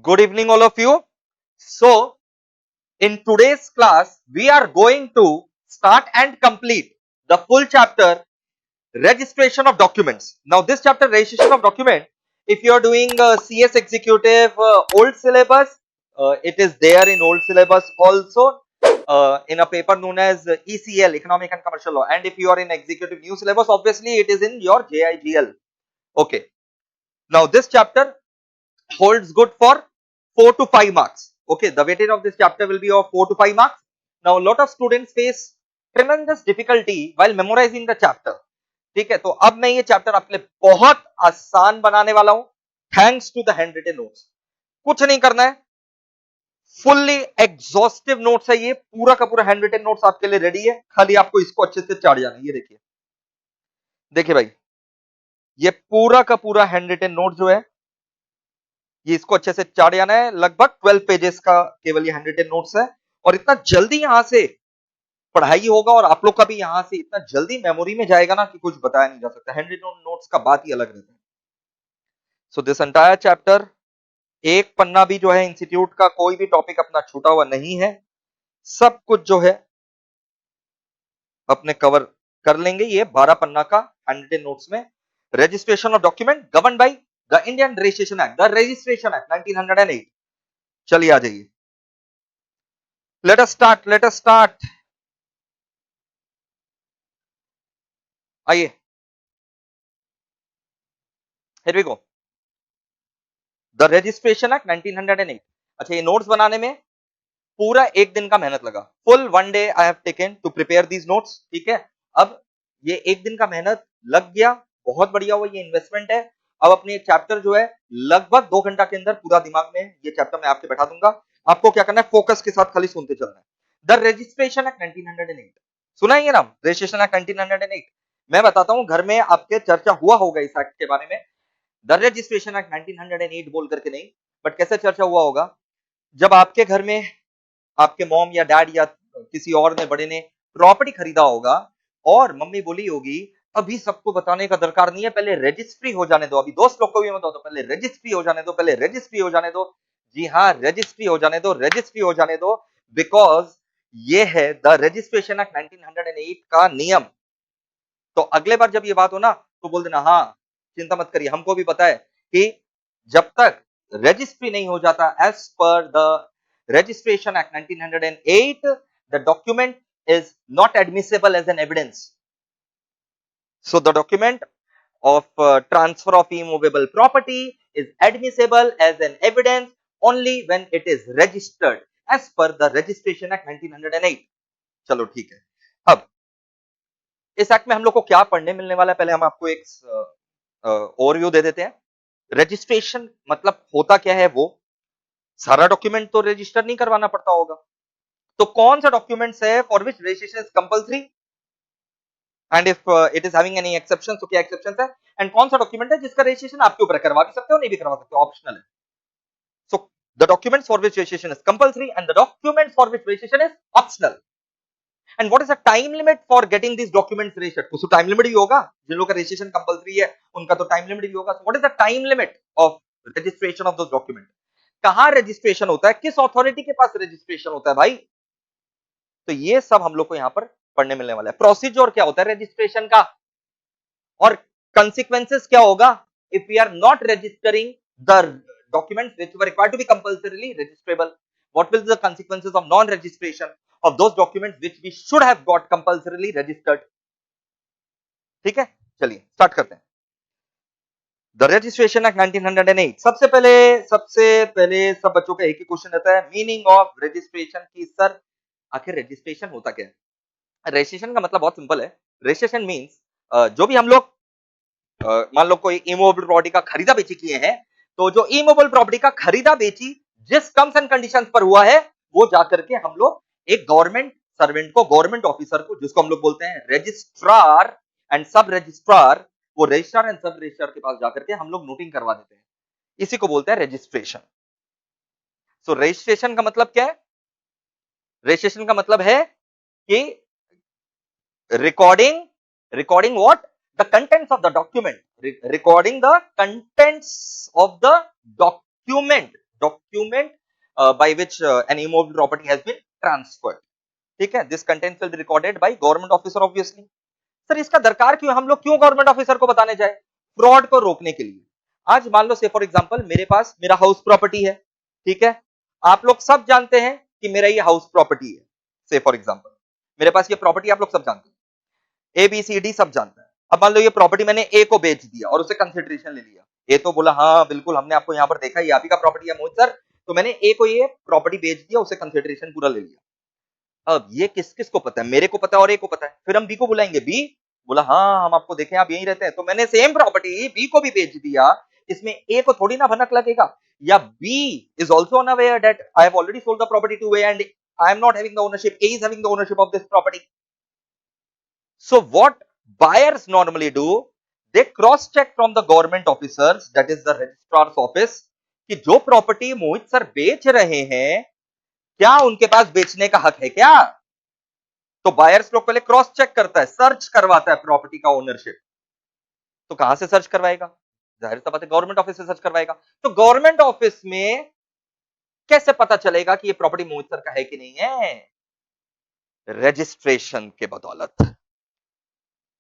Good evening, all of you. So, in today's class, we are going to start and complete the full chapter registration of documents. Now, this chapter registration of document, if you are doing CS executive old syllabus, it is there in old syllabus also in a paper known as ECL, Economic and Commercial Law. And if you are in executive new syllabus, obviously it is in your JIGL. Okay. Now, this chapter holds good for 4 to 5 marks. Okay, the weightage of this chapter will be of 4 to 5 marks. Now, a lot of students face tremendous difficulty while memorizing the chapter. ठीक है, तो अब मैं ये chapter आपके लिए बहुत आसान बनाने वाला हूं thanks to the hand written notes. कुछ नहीं करना है, फुल्ली एग्जॉस्टिव नोट्स है, ये पूरा का पूरा हैंड रिटन नोट्स आपके लिए रेडी है. खाली आपको इसको अच्छे से चाट जाना है. ये देखिए, देखिए भाई, ये पूरा का पूरा हैंड रिटन नोट जो है, ये इसको अच्छे से चाट जाना है. लगभग 12 पेजेस का केवल ये हैंड रिटन नोट्स है. और इतना जल्दी यहां से पढ़ाई होगा और आप लोग का भी यहां से इतना जल्दी मेमोरी में जाएगा ना कि कुछ बताया नहीं जा सकता. हैंड रिटन नोट्स का बात ही अलग रहता है. सो दिस एंटायर चैप्टर, एक पन्ना भी जो है इंस्टीट्यूट का कोई भी टॉपिक अपना छूटा हुआ नहीं है. सब कुछ जो है अपने कवर कर लेंगे ये 12 पन्ना का हैंड रिटन नोट्स में. Registration of document govern by the Indian registration act, the registration act 1908. चलिए आ जाइए. Let us start. आइए, here we go. The registration act 1908. अच्छा, ये नोट्स बनाने में पूरा एक दिन का मेहनत लगा. Full 1 day I have taken to prepare these notes. ठीक है, अब ये एक दिन का मेहनत लग गया, बहुत बढ़िया हुआ. ये इन्वेस्टमेंट है. अब अपने चैप्टर जो है लगभग 2 घंटा के अंदर पूरा दिमाग में ये चैप्टर मैं आपके बैठा दूंगा. आपको क्या करना है, फोकस के साथ खाली सुनते चलना है. The registration act 1908. सुना है ये नाम, रजिस्ट्रेशन एक्ट 1908. मैं बताता हूं, घर में आपके चर्चा हुआ होगा इस एक्ट के बारे में. द रजिस्ट्रेशन एक्ट 1908 बोल करके नहीं, बट कैसे चर्चा हुआ होगा, जब आपके घर में आपके मॉम या डैड या किसी और ने बड़े ने प्रॉपर्टी खरीदा होगा और मम्मी बोली होगी अभी सबको बताने का दरकार नहीं है, पहले रजिस्ट्री हो जाने दो. अभी दोस्त लोग को भी बताओ तो पहले रजिस्ट्री हो जाने दो, पहले रजिस्ट्री हो जाने दो. जी हाँ, रजिस्ट्री हो जाने दो, रजिस्ट्री हो जाने दो, बिकॉज ये है द रजिस्ट्रेशन एक्ट 1908 का नियम. तो अगले बार जब ये बात हो ना तो बोल देना हाँ चिंता मत करिए, हमको भी पता है कि जब तक रजिस्ट्री नहीं हो जाता as per the Registration Act 1908, the document is not admissible as an evidence. So the document of transfer of immovable property is admissible as an evidence only when it is registered as per the Registration Act 1908. चलो ठीक है. अब इस act में हम लोग को क्या पढ़ने मिलने वाला है, पहले हम आपको एक ओवरव्यू दे देते हैं. रजिस्ट्रेशन मतलब होता क्या है, वो सारा डॉक्यूमेंट तो रजिस्टर नहीं करवाना पड़ता होगा. तो कौन सा डॉक्यूमेंट्स है for which registration is compulsory and if it is having any exception, तो क्या एक्सेप्शंस है, एंड कौन सा डॉक्यूमेंट है जिसका रजिस्ट्रेशन आपके ऊपर करवा भी सकते हो, नहीं भी करवा सकते हो, ऑप्शनल है. So the documents for which registration is compulsory and the documents for which registration is optional. And what is the time limit for getting this documents registered. कुछ टाइम लिमिट भी होगा, जिन लोगों का रजिस्ट्रेशन कंपलसरी है उनका तो time limit भी होगा. What is the time limit of registration of those document. कहां रजिस्ट्रेशन होता है, किस अथॉरिटी के पास रजिस्ट्रेशन होता है भाई, तो ये सब हम लोग को यहां पर पढ़ने मिलने वाला है. प्रोसीजर क्या होता है रजिस्ट्रेशन का और कंसीक्वेंसेस क्या होगा if we are not registering the documents which were required to be compulsorily registrable. What will be the consequences of non registration of those documents which we should have got compulsorily registered. ठीक है, चलिए start करते हैं. The registration act 1908. सबसे पहले सब बच्चों का एक ही क्वेश्चन रहता है, मीनिंग ऑफ रजिस्ट्रेशन की. सर आखिर रजिस्ट्रेशन होता क्या है. रजिस्ट्रेशन का मतलब बहुत सिंपल है. रजिस्ट्रेशन मींस जो भी हम लोग मान लो कोई इमूवेबल प्रॉपर्टी का खरीदा बेची किए हैं, तो जो इमूवेबल प्रॉपर्टी का खरीदा बेची जिस टर्म्स एंड कंडीशंस पर हुआ है वो जाकर के हम लोग एक गवर्नमेंट सर्वेंट को, गवर्नमेंट ऑफिसर को, जिसको हम लोग बोलते हैं रजिस्ट्रार एंड सब रजिस्ट्रार, वो रजिस्ट्रार एंड सब रजिस्ट्रार के पास जाकर के हम लोग नोटिंग करवा देते हैं. इसी को बोलते हैं रजिस्ट्रेशन. सो रजिस्ट्रेशन का मतलब क्या है, रजिस्ट्रेशन का मतलब है कि recording what, the contents of the document, recording the contents of the document. document by which an immovable property has been transferred. ठीक है, this content will be recorded by government officer obviously. Sir इसका दरकार क्यों, हम लोग क्यों government officer को बताने जाए? फ्रॉड को रोकने के लिए। आज मान लो से फॉर एग्जांपल मेरे पास मेरा हाउस प्रॉपर्टी है, ठीक है, आप लोग सब जानते हैं कि मेरा ये हाउस प्रॉपर्टी है। से फॉर एग्जांपल मेरे पास ये प्रॉपर्टी आप लोग सब जानते हैं, ए बी सी डी सब जानते हैं। अब मान लो ये प्रॉपर्टी मैंने ए को बेच दिया और उसे कंसिडरेशन ले लिया। ए तो बोला हाँ बिल्कुल हमने आपको यहाँ पर देखा, ये आप ही का प्रॉपर्टी है मोहित सर, तो मैंने ए को ये प्रॉपर्टी बेच दिया, उसे कंसिडरेशन पूरा ले लिया। अब ये किस किस को पता है? मेरे को पता है और ए को पता है। फिर हम बी को बुलाएंगे, बी बोला हाँ हम आपको देखें आप यहीं रहते हैं, तो मैंने सेम प्रॉपर्टी बी को भी बेच दिया, इसमें ए को थोड़ी ना भनक लगेगा। या B is also unaware that I have already sold the property to A and I am not having the ownership, A is having the ownership of this property. So what buyers normally do, they cross check from the government officers, that is the registrar's office, कि जो property मोहित sir बेच रहे हैं क्या उनके पास बेचने का हक है क्या? तो बायर्स लोग पहले क्रॉस चेक करता है, सर्च करवाता है प्रॉपर्टी का ओनरशिप। तो कहां से सर्च करवाएगा? जाहिर सी बात है गवर्नमेंट ऑफिस से सर्च करवाएगा। तो गवर्नमेंट ऑफिस में कैसे पता चलेगा कि ये प्रॉपर्टी मोहित सर का है कि नहीं है? रजिस्ट्रेशन के बदौलत।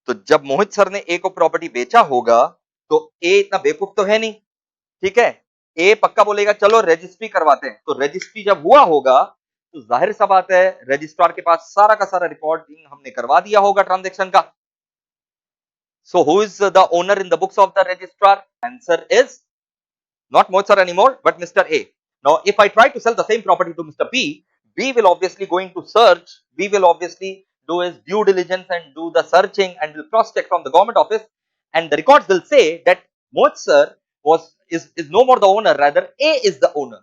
तो जब मोहित सर ने ए को प्रॉपर्टी बेचा होगा तो ए इतना बेवकूफ तो है नहीं, ठीक है, ए पक्का बोलेगा चलो रजिस्ट्री करवाते हैं। तो रजिस्ट्री जब हुआ होगा तो जाहिर सा बात है रजिस्ट्रार के पास सारा का सारा रिकॉर्डिंग हमने करवा दिया होगा ट्रांजैक्शन का। So who is the owner in the books of the registrar? Answer is not Mohit sir anymore, but Mr. A. Now, if I try to sell the same property to Mr. B, B will obviously going to search. B will obviously do his due diligence and do the searching and will cross check from the government office, and the records will say that Mohit sir is no more the owner, rather A is the owner.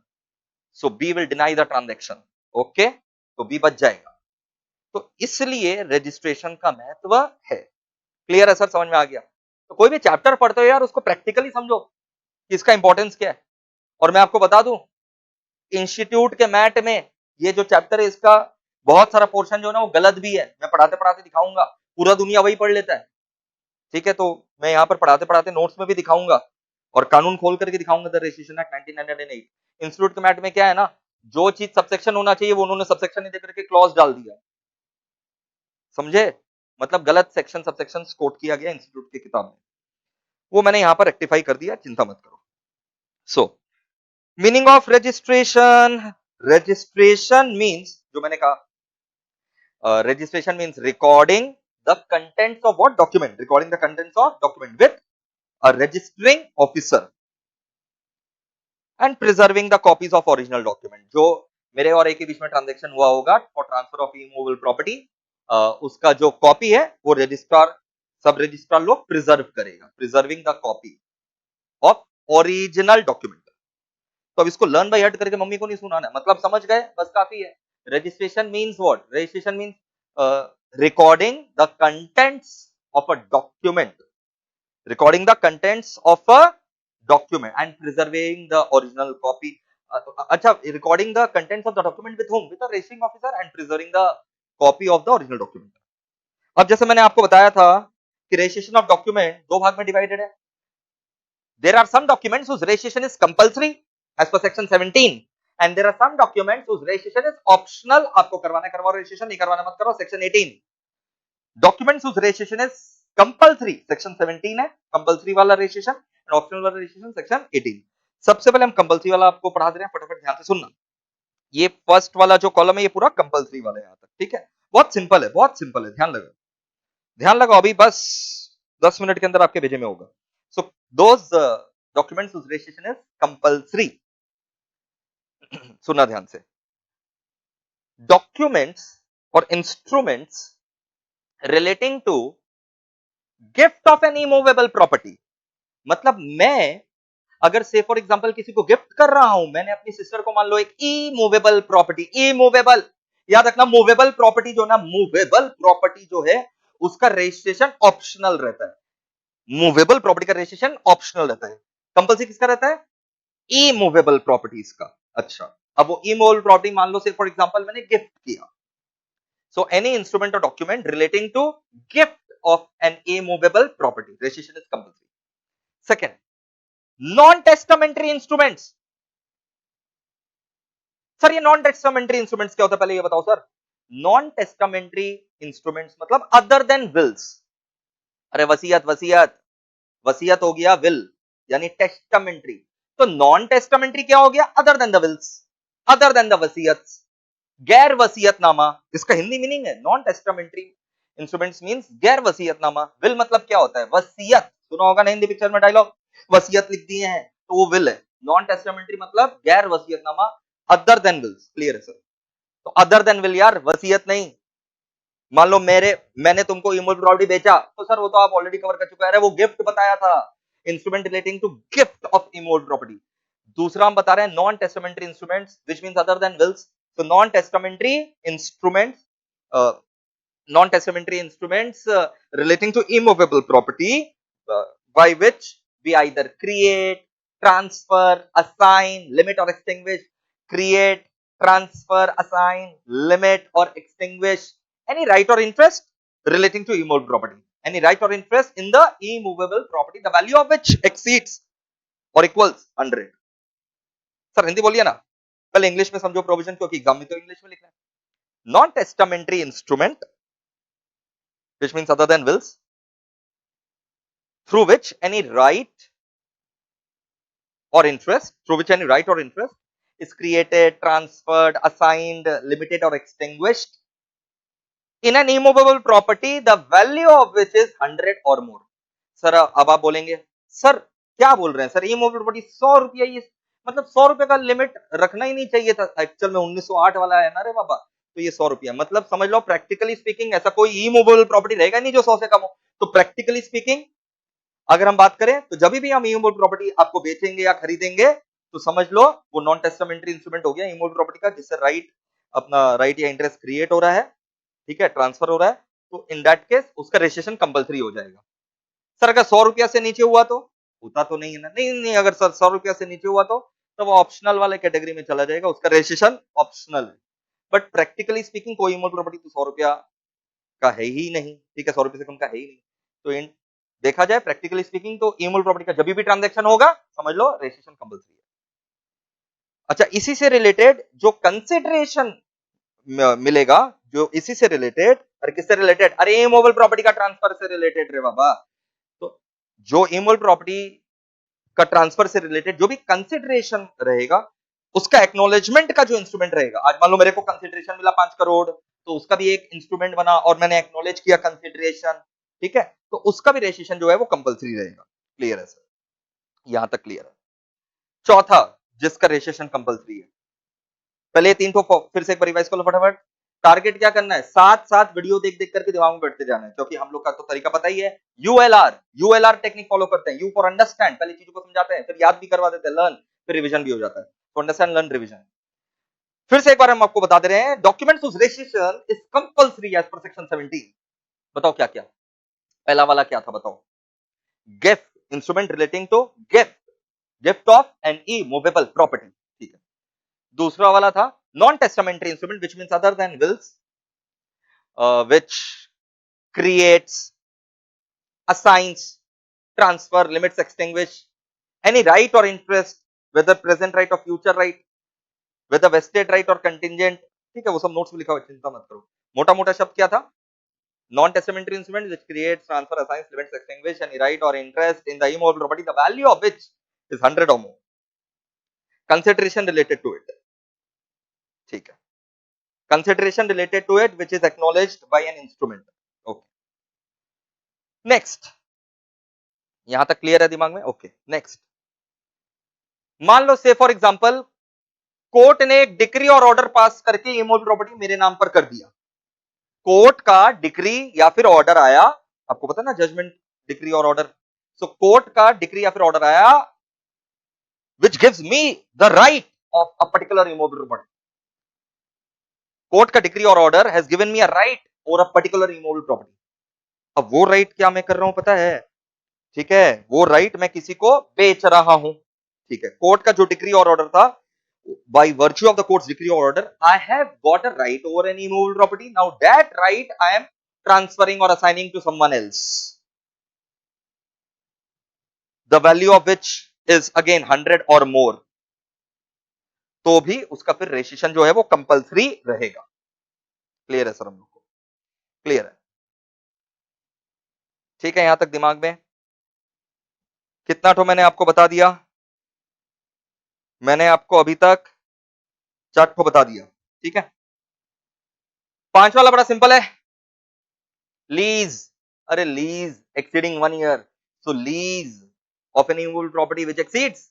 So B will deny the transaction. Okay? तो B बच जाएगा। तो इसलिए registration का महत्व है। Clear है sir, समझ में आ गया? तो कोई भी चैप्टर पढ़ते हो यार उसको प्रैक्टिकली समझो कि इसका इंपॉर्टेंस क्या है। और मैं आपको बता दूं इंस्टीट्यूट के मैट में ये जो चैप्टर है इसका बहुत सारा पोर्शन जो है ना वो गलत भी है। मैं पढ़ाते पढ़ाते दिखाऊंगा, पूरा दुनिया वही पढ़ लेता है, ठीक है, तो मैं यहाँ पर पढ़ाते पढ़ाते नोट्स में भी दिखाऊंगा और कानून खोल करके दिखाऊंगा द रजिस्ट्रेशन एक्ट 1908। इंस्टीट्यूट के मैट में क्या है ना, जो चीज सबसेक्शन होना चाहिए वो उन्होंने सबसेक्शन नहीं देकर के क्लॉज डाल दिया, समझे? मतलब गलत सेक्शन सबसेक्शन कोट किया गया इंस्टीट्यूट की किताब में, वो मैंने यहां पर रेक्टिफाई कर दिया, चिंता मत करो। सो meaning of registration, registration means जो मैंने कहा registration means recording the contents of what document, recording the contents of document with a registering officer and preserving the copies of original document. जो मेरे और एक के बीच में ट्रांजैक्शन हुआ होगा for transfer of immovable property, उसका जो कॉपी है वो रजिस्ट्रार सब रजिस्ट्रार लोग प्रिजर्व करेगा, preserving the copy of original document. तो अब इसको लर्न बाय हार्ट करके मम्मी को नहीं सुनाना है, मतलब समझ गए, बस काफी है। Registration means what? Registration means recording the contents of a document, recording the contents of a document and preserving the original copy. अच्छा, recording the contents of the document with whom? With the registering officer and preserving the copy of the original document. अब जैसे मैंने आपको बताया था कि registration of document दो भाग में divided है। There are some documents whose registration is compulsory as per section 17 and there are some documents whose registration is optional. आपको करवाना है करवाओ registration, नहीं करवाना मत करो, section 18. Documents whose registration is compulsory section 17 है, कंपल्सरी वाला रजिस्ट्रेशन, और ऑप्शनल वाला रजिस्ट्रेशन सेक्शन 18। सबसे पहले हम कंपल्सरी वाला आपको पढ़ा दे रहे हैं, फटाफट ध्यान से सुनना। ये फर्स्ट वाला जो कॉलम है ये पूरा कंपल्सरी वाला है यहां तक, ठीक है, बहुत सिंपल है, बहुत सिंपल है, ध्यान लगाओ, ध्यान लगाओ, अभी बस 10 मिनट के अंदर आपके भेजे में होगा। So those documents whose registration is compulsory, सुनना ध्यान से, डॉक्यूमेंट्स और instruments relating to gift of an immovable property. मतलब मैं अगर से फॉर एग्जांपल किसी को गिफ्ट कर रहा हूं, मैंने अपनी सिस्टर को मान लो एक इमूवेबल प्रॉपर्टी, इमूवेबल, याद रखना मूवेबल प्रॉपर्टी जो ना, मूवेबल प्रॉपर्टी जो है उसका रजिस्ट्रेशन ऑप्शनल रहता है, मूवेबल प्रॉपर्टी का रजिस्ट्रेशन ऑप्शनल रहता है, कंपल्सरी किसका रहता है? इमूवेबल प्रॉपर्टीज का। अच्छा, अब वो इमूवेबल प्रॉपर्टी मान लो से फॉर एग्जांपल मैंने गिफ्ट किया, सो एनी इंस्ट्रूमेंट और document relating to gift of an immovable property, registration is compulsory. Second, non-testamentary instruments, sir ये नॉन टेस्टामेंट्री इंस्ट्रूमेंट्स क्या होता है, पहले ये बताओ सर। नॉन टेस्टामेंट्री इंस्ट्रूमेंट्स मतलब अदर देन विल्स। अरे वसीयत वसीयत वसीयत हो गया, विल यानी टेस्टामेंट्री। तो नॉन टेस्टामेंट्री क्या हो गया, other than the wills, other than the वसीयत, गैर वसीयतनामा। इसका हिंदी मीनिंग है नॉन टेस्टामेंट्री इंस्ट्रूमेंट्स मींस गैर वसीयतनामा। विल मतलब क्या होता है, वसीयत, सुना होगा ना हिंदी पिक्चर में डायलॉग, वसीयत लिख दिए हैं तो वो विल है। नॉन टेस्टामेंट्री मतलब गैर वसीयतनामा, अदर देन विल्स। क्लियर है सर। तो अदर देन विल यार, वसीयत नहीं। मान लो मैंने तुमको इमूवेबल प्रॉपर्टी बेचा, तो सर वो तो आप ऑलरेडी कवर कर चुका है, वो गिफ्ट बताया था, instrument relating to gift of immovable property. दूसरा हम बता रहे हैं non testamentary instruments which means other than wills. तो non testamentary instruments, non-testamentary instruments relating to immovable property by which we either create, transfer, assign, limit or extinguish, create, transfer, assign, limit or extinguish any right or interest relating to immovable property, any right or interest in the immovable property the value of which exceeds or equals 100। Sir Hindi बोलिए ना, पहले English में समझो provision, क्योंकि exam में तो English में लिखना है। Non testamentary instrument which means other than wills, through which any right or interest is created, transferred, assigned, limited or extinguished in an immovable property the value of which is 100 or more। Sir अब आप बोलेंगे sir क्या बोल रहे हैं sir, immovable property 100 रुपया, ये मतलब 100 रुपए का लिमिट रखना ही नहीं चाहिए था, एक्चुअल में 1908 वाला है ना रे बाबा, तो ये 100 रुपया मतलब समझ लो प्रैक्टिकली स्पीकिंग ऐसा कोई इमूवेबल प्रॉपर्टी रहेगा नहीं जो 100 से कम हो। तो प्रैक्टिकली स्पीकिंग अगर हम बात करें तो जब भी हम इमूवेबल प्रॉपर्टी आपको बेचेंगे या खरीदेंगे तो समझ लो वो नॉन टेस्टामेंट्री इंस्ट्रूमेंट हो गया इमूवेबल प्रॉपर्टी का, जिससे अपना राइट या इंटरेस्ट क्रिएट हो रहा है, ठीक है, ट्रांसफर हो रहा है, तो इन दैट केस उसका रजिस्ट्रेशन कंपलसरी हो जाएगा। सर अगर 100 रुपया से नीचे हुआ तो होता तो नहीं है ना, नहीं अगर सर 100 रुपया से नीचे हुआ तो वो ऑप्शनल वाले कैटेगरी में चला जाएगा, उसका रजिस्ट्रेशन ऑप्शनल है। बट प्रैक्टिकली स्पीकिंग कोई इमूवेबल प्रॉपर्टी तो 100 रुपया का है ही नहीं, ठीक है, 100 रुपये से कम का है ही नहीं। तो इन देखा जाए प्रैक्टिकली स्पीकिंग तो इमूवेबल प्रॉपर्टी का जब भी ट्रांजैक्शन होगा समझ लो रजिस्ट्रेशन कंपलसरी है। अच्छा, इसी से रिलेटेड जो कंसिडरेशन मिलेगा, जो इसी से रिलेटेड, अरे किससे रिलेटेड, अरे इमूवेबल प्रॉपर्टी का ट्रांसफर से रिलेटेड रे बाबा। तो जो इमूवेबल प्रॉपर्टी का ट्रांसफर से रिलेटेड जो भी कंसिडरेशन रहेगा उसका एक्नॉलेजमेंट का जो इंस्ट्रूमेंट रहेगा, आज मान लो मेरे को कंसिडरेशन मिला 5 करोड़, तो उसका भी एक इंस्ट्रूमेंट बना और मैंने एक्नॉलेज किया कंसिडरेशन, ठीक है, तो उसका भी रजिस्ट्रेशन जो है वो कंपलसरी रहेगा। क्लियर है सर, यहां तक क्लियर है। चौथा जिसका रजिस्ट्रेशन कंपलसरी है, पहले 3 तो फिर से एक बार रिवाइज कर लो फटाफट। टारगेट क्या करना है, साथ साथ वीडियो देख देख करके दिमाग में बैठते जाना है, क्योंकि हम लोग का तो तरीका पता ही है, यूएलआर टेक्निक फॉलो करते हैं, यू फॉर अंडरस्टैंड, पहले चीजों को समझाते हैं फिर याद भी करवा देते हैं, लर्न फिर रिवीजन भी हो जाता है, तो अंडरस्टैंड लर्न रिवीजन। फिर से एक बार हम आपको बता दे रहे हैं, documents whose registration is compulsory as per section 17। बताओ क्या क्या, पहला वाला क्या था बताओ, gift, instrument relating to gift of an immovable property, ठीक है। दूसरा वाला था non testamentary instrument which means other than wills which creates, assigns, transfer, limits, extinguish any right or interest, whether present right or future right, whether vested right or contingent, ठीक है, वो सब notes में लिखा हुआ है, चिंता मत करो। मोटा मोटा शब्द क्या था, non testamentary instrument which creates, transfer, assigns, limits, extinguish any right or interest in the immovable property the value of which is 100 or more, consideration related to it, ठीक है, consideration related to it which is acknowledged by an instrument। Okay, next, यहां तक clear है दिमाग में, okay. Next, मान लो से for example court ने एक डिक्री और ऑर्डर पास करके इमूवेबल प्रॉपर्टी मेरे नाम पर कर दिया, कोर्ट का डिक्री या फिर ऑर्डर आया, आपको पता है ना judgement, decree or order, so court का डिक्री या फिर ऑर्डर आया which gives me the right of a particular immovable property, court का decree or order has given me a right और अ पर्टिकुलर इमूवेबल प्रॉपर्टी। अब वो right क्या मैं कर रहा हूं पता है, ठीक है, वो राइट मैं किसी को बेच रहा हूं, ठीक है, कोर्ट का जो डिक्री और ऑर्डर था, by virtue of the court's decree or order I have got a right over any immovable property, now that right I am transferring or assigning to someone else, the value of which is again 100 or more, तो भी उसका फिर registration जो है वो compulsory रहेगा। Clear है sir हम लोग को? क्लियर है? ठीक है, यहां तक दिमाग में? कितना ठो मैंने आपको बता दिया? मैंने आपको अभी तक 4 ठो बता दिया। ठीक है, 5 वाला बड़ा सिंपल है, लीज। अरे lease exceeding 1 year, so lease of an immovable property which exceeds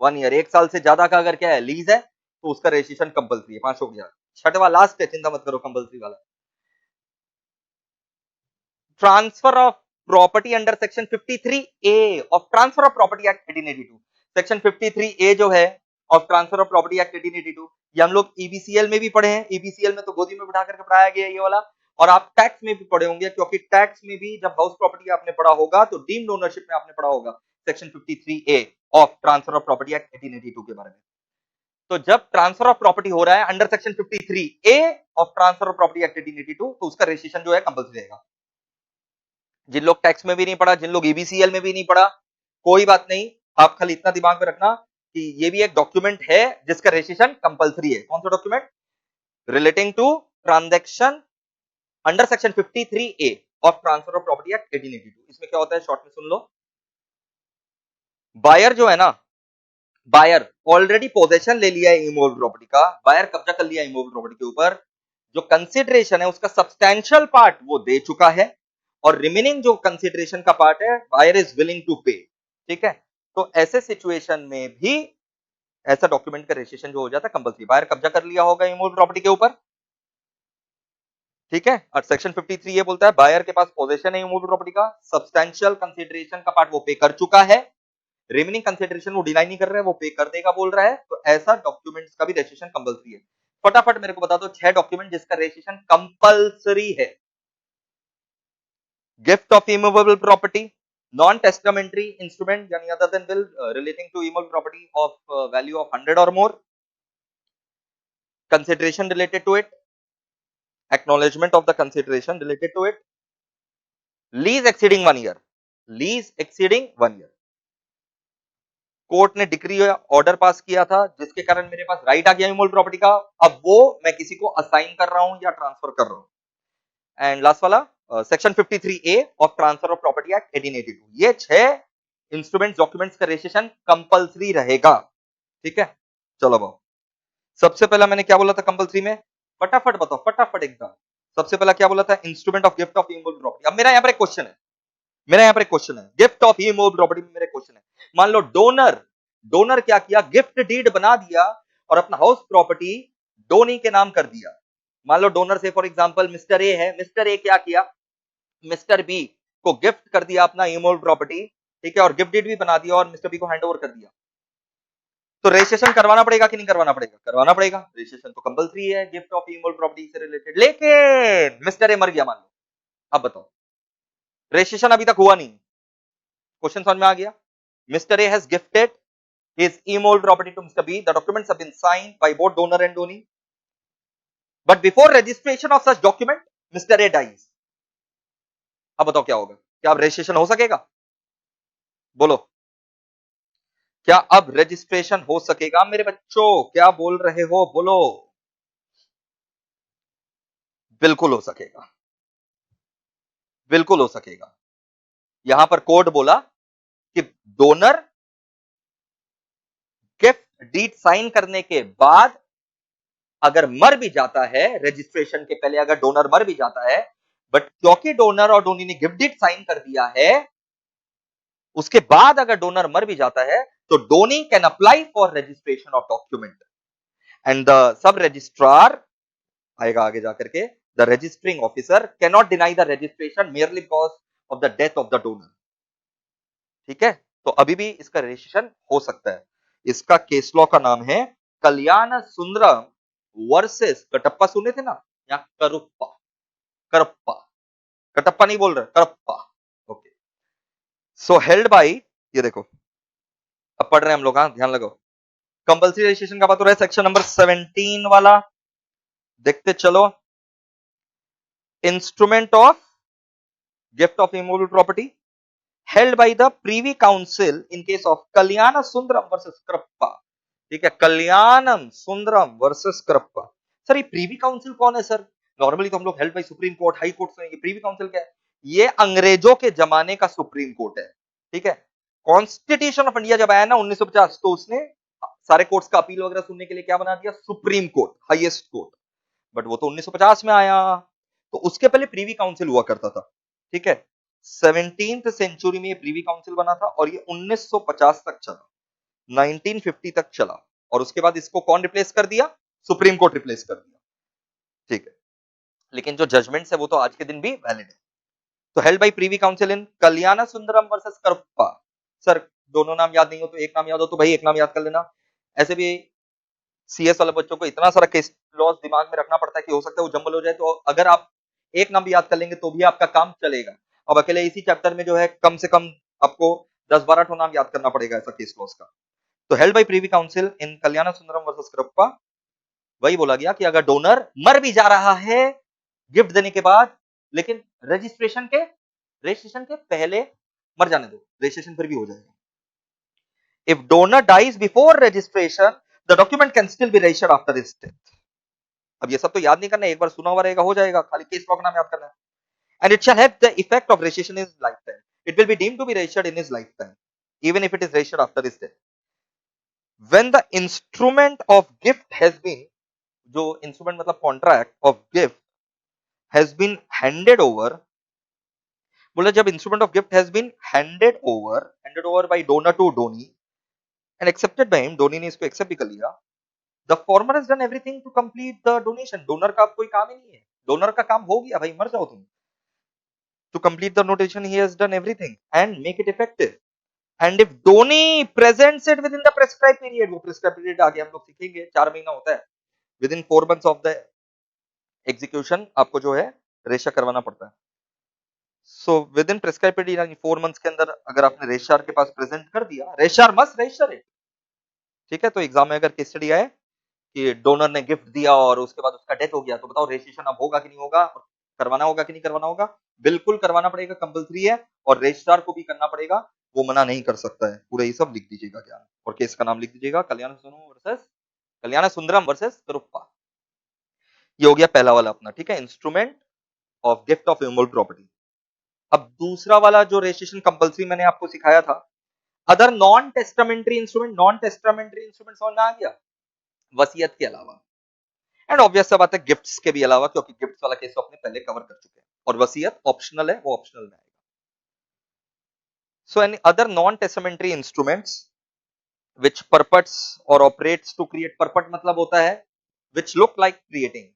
1 year, 1 साल से ज्यादा का अगर क्या है लीज है तो उसका रजिस्ट्रेशन कंपलसरी है। 5 हो गया। छठवा लास्ट है, चिंता मत करो, कंपलसरी वाला, transfer of property under section 53A of transfer of property act 1882। Section 53A जो है of transfer of property act 1882, ये हम लोग ईबीसीएल में भी पढ़े हैं। ईबीसीएल में तो गोदी में बिठा करके पढ़ाया गया ये वाला, और आप टैक्स में भी पढ़े होंगे, क्योंकि टैक्स में भी जब हाउस प्रॉपर्टी आपने पढ़ा होगा तो डीम्ड ओनरशिप में आपने पढ़ा होगा section 53A of transfer of property act 1882 के बारे में। तो जब ट्रांसफर ऑफ प्रॉपर्टी हो रहा है under section 53A of transfer of property act 1882, तो उसका रजिस्ट्रेशन जो है कंपलसरी रहेगा। जिन लोग टैक्स में भी नहीं पढ़ा, जिन लोग ईबीसीएल में भी नहीं पढ़ा, कोई बात नहीं, आप खाली इतना दिमाग में रखना कि ये भी एक डॉक्यूमेंट है जिसका रजिस्ट्रेशन कंपलसरी है। कौन सा document? Relating to transaction under section 53A of transfer of property act 1882। इसमें क्या होता है, शॉर्ट में सुन लो। बायर जो है ना, बायर ऑलरेडी पोजेशन ले लिया है इमूवेबल प्रॉपर्टी का, बायर कब्जा कर लिया इमूवेबल प्रॉपर्टी के ऊपर, जो कंसिडरेशन है उसका सब्सटैंशियल पार्ट वो दे चुका है, और रिमेनिंग जो कंसिडरेशन का पार्ट है बायर इज विलिंग टू पे। ठीक है, तो ऐसे सिचुएशन में भी ऐसा डॉक्यूमेंट का रजिस्ट्रेशन जो हो जाता है कंपलसरी। बायर कब्जा कर लिया होगा इमूवेबल प्रॉपर्टी के ऊपर, ठीक है, और सेक्शन 53 ये बोलता है बायर के पास पोजेशन है इमूवेबल प्रॉपर्टी का, सब्सटैंशियल कंसिडरेशन का पार्ट वो पे कर चुका है, रिमेनिंग कंसिडरेशन वो डिनाई नहीं कर रहा है, वो पे कर देगा बोल रहा है, तो ऐसा डॉक्यूमेंट्स का भी रजिस्ट्रेशन कंपलसरी है। फटाफट मेरे को बता दो 6 डॉक्यूमेंट जिसका रजिस्ट्रेशन कंपलसरी है। Gift of immovable property, non testamentary instrument यानी other than will relating to immovable property of value of 100 और more, consideration related to it, acknowledgement of the consideration related to it, lease exceeding 1 year, lease exceeding 1 year, court ने decree या order pass किया था जिसके कारण मेरे पास right आ गया immovable property का, अब वो मैं किसी को असाइन कर रहा हूं या ट्रांसफर कर रहा हूं। एंड लास्ट वाला section 53A of transfer of property act 1882, ये 6 इंस्ट्रूमेंट्स डॉक्यूमेंट्स का रजिस्ट्रेशन कंपलसरी रहेगा। ठीक है, चलो बाबू, सबसे पहला मैंने क्या बोला था कंपलसरी में, फटाफट बताओ, फटाफट एकदम। सबसे पहला क्या बोला था, instrument of gift of immovable property. अब मेरा यहाँ पर एक क्वेश्चन है, गिफ्ट ऑफ इमूवेबल प्रॉपर्टी में मेरा क्वेश्चन है, मान लो डोनर क्या किया, गिफ्ट डीड बना दिया और अपना हाउस प्रॉपर्टी डोनी के नाम कर दिया। मान लो डोनर से फॉर एग्जांपल मिस्टर ए है, मिस्टर ए क्या किया, मिस्टर बी को गिफ्ट कर दिया अपना इमूवेबल प्रॉपर्टी, ठीक है, और गिफ्ट डीड भी बना दिया और मिस्टर बी को हैंड ओवर कर दिया, तो रजिस्ट्रेशन करवाना पड़ेगा कि नहीं करवाना पड़ेगा? करवाना पड़ेगा, रजिस्ट्रेशन तो कंपलसरी है गिफ्ट ऑफ इमूवेबल प्रॉपर्टी से रिलेटेड। लेकिन मिस्टर ए मर गया मान लो, अब बताओ, रजिस्ट्रेशन अभी तक हुआ नहीं। क्वेश्चन समझ में आ गया? Mister A has gifted his immobile property to Mr. B. The documents have been signed by both donor and donee. But before registration of such document, Mr. A dies. अब बताओ क्या होगा? क्या अब रजिस्ट्रेशन हो सकेगा? बोलो, क्या अब रजिस्ट्रेशन हो सकेगा मेरे बच्चों? क्या बोल रहे हो? बोलो। बिल्कुल हो सकेगा, बिल्कुल हो सकेगा। यहां पर कोर्ट बोला कि डोनर गिफ्ट डीड साइन करने के बाद अगर मर भी जाता है, रजिस्ट्रेशन के पहले अगर डोनर मर भी जाता है, बट क्योंकि डोनर और डोनी ने गिफ्ट डीड साइन कर दिया है, उसके बाद अगर डोनर मर भी जाता है तो donee can apply for registration of document and the sub registrar आएगा आगे जाकर के, the registering officer can not deny the registration merely because of the death of the donor. ठीक है, तो अभी भी इसका रजिस्ट्रेशन हो सकता है। इसका केस लॉ का नाम है कल्याण सुंदरम वर्सेस कटप्पा। सुने थे ना, या करुप्पा, करप्पा, कटप्पा नहीं बोल रहे, करप्पा। ओके, सो हेल्ड बाई, ये देखो अब पढ़ रहे हैं हम लोग, हाँ ध्यान लगाओ। कंपल्सरी रजिस्ट्रेशन का बात हो रहा है, सेक्शन नंबर 17 वाला देखते चलो। Instrument of gift of immovable property held by the Privy Council in case of Kalyana Sundaram versus Krappa. ठीक है, कल्याणम सुंदरम वर्सेस करप्पा। सर ये प्रीवी काउंसिल कौन है सर? नॉर्मली तो हम लोग held by supreme court, high court सुनेंगे, प्रीवी काउंसिल क्या है? ये अंग्रेजों के जमाने का सुप्रीम कोर्ट है। ठीक है, कॉन्स्टिट्यूशन ऑफ इंडिया जब आया ना 1950, तो उसने सारे कोर्ट्स का अपील वगैरह सुनने के लिए क्या बना दिया? Supreme court, highest court. But वो तो 1950 में आया, तो उसके पहले प्रीवी काउंसिल हुआ करता था। ठीक है, 17th सेंचुरी में ये प्रीवी काउंसिल बना था और ये 1950 तक चला, 1950 तक चला, और उसके बाद इसको कौन रिप्लेस कर दिया? सुप्रीम कोर्ट रिप्लेस कर दिया। ठीक है, लेकिन जो जजमेंट्स है वो तो आज के दिन भी वैलिड है। तो held by privy council in Kalyana Sundaram versus Karappa. Sir दोनों नाम याद नहीं हो तो एक नाम याद हो तो भाई एक नाम याद कर लेना। ऐसे भी सीएस वाले बच्चों को इतना सारा केस लॉस दिमाग में रखना पड़ता है कि हो सकता है वो जंबल हो जाए, तो अगर आप एक नाम भी याद कर लेंगे तो भी आपका काम चलेगा। अब अकेले इसी चैप्टर में जो है कम से कम आपको 10-12 ठो नाम याद करना पड़ेगा ऐसा केस लॉस का। तो held by privy council in Kalyana Sundaram versus Karappa, वही बोला गया कि अगर डोनर मर भी जा रहा है गिफ्ट देने के बाद, लेकिन रजिस्ट्रेशन के पहले मर जाने दो, रजिस्ट्रेशन फिर भी हो जाएगा। If donor dies before registration the document can still be registered after his death. अब ये सब तो याद नहीं करना है, एक बार सुना हुआ रहेगा हो जाएगा, खाली केस लॉ का नाम याद करना है। And it shall have the effect of registration in his lifetime, it will be deemed to be registered in his lifetime even if it is registered after his death. When the instrument of gift has been, जो instrument मतलब contract of gift has been handed over, बोला जब instrument of gift has been handed over by donor to donee and accepted by him, donee ने इसको accept भी कर लिया, the former has done everything to complete the donation. Donor का अब कोई काम ही नहीं है, डोनर का काम हो गया भाई, मर जाओ तुम। To complete the notation, he has done everything and make it effective. And if Dhoni presents it within the prescribed period, वो prescribed period आगे हम लोग सीखेंगे, 4 महीना होता है, within 4 months of the execution आपको जो है रेशा करवाना पड़ता है। So within prescribed period यानी 4 months के अंदर अगर आपने रेशार के पास प्रेजेंट कर दिया, रेशार मस्ट रजिस्टर इट। ठीक है, तो एग्जाम में अगर केस स्टडी आए कि डोनर ने गिफ्ट दिया और उसके बाद उसका डेथ हो गया, तो बताओ रजिस्ट्रेशन अब होगा कि नहीं होगा, करवाना होगा कि नहीं करवाना होगा? बिल्कुल करवाना पड़ेगा, कंपलसरी है, और रजिस्ट्रार को भी करना पड़ेगा, वो मना नहीं कर सकता है। पूरा ये सब लिख दीजिएगा ज्ञान, और केस का नाम लिख दीजिएगा कल्याण सुंदरम वर्सेस करुप्पा। ये हो गया पहला वाला अपना। ठीक है, instrument of gift of immovable property. अब दूसरा वाला जो रजिस्ट्रेशन कंपलसरी मैंने आपको सिखाया था, other non testamentary instrument. Non testamentary instrument समझ में आ गया? वसीयत के अलावा, एंड ऑब्वियस सा बात है गिफ्ट्स के भी अलावा, क्योंकि गिफ्ट्स वाला केस तो अपने पहले कवर कर चुके हैं, और वसीयत ऑप्शनल है, वो ऑप्शनल में आएगा। So any other non testamentary instruments which purports or operates to create, purport मतलब होता है which look like creating,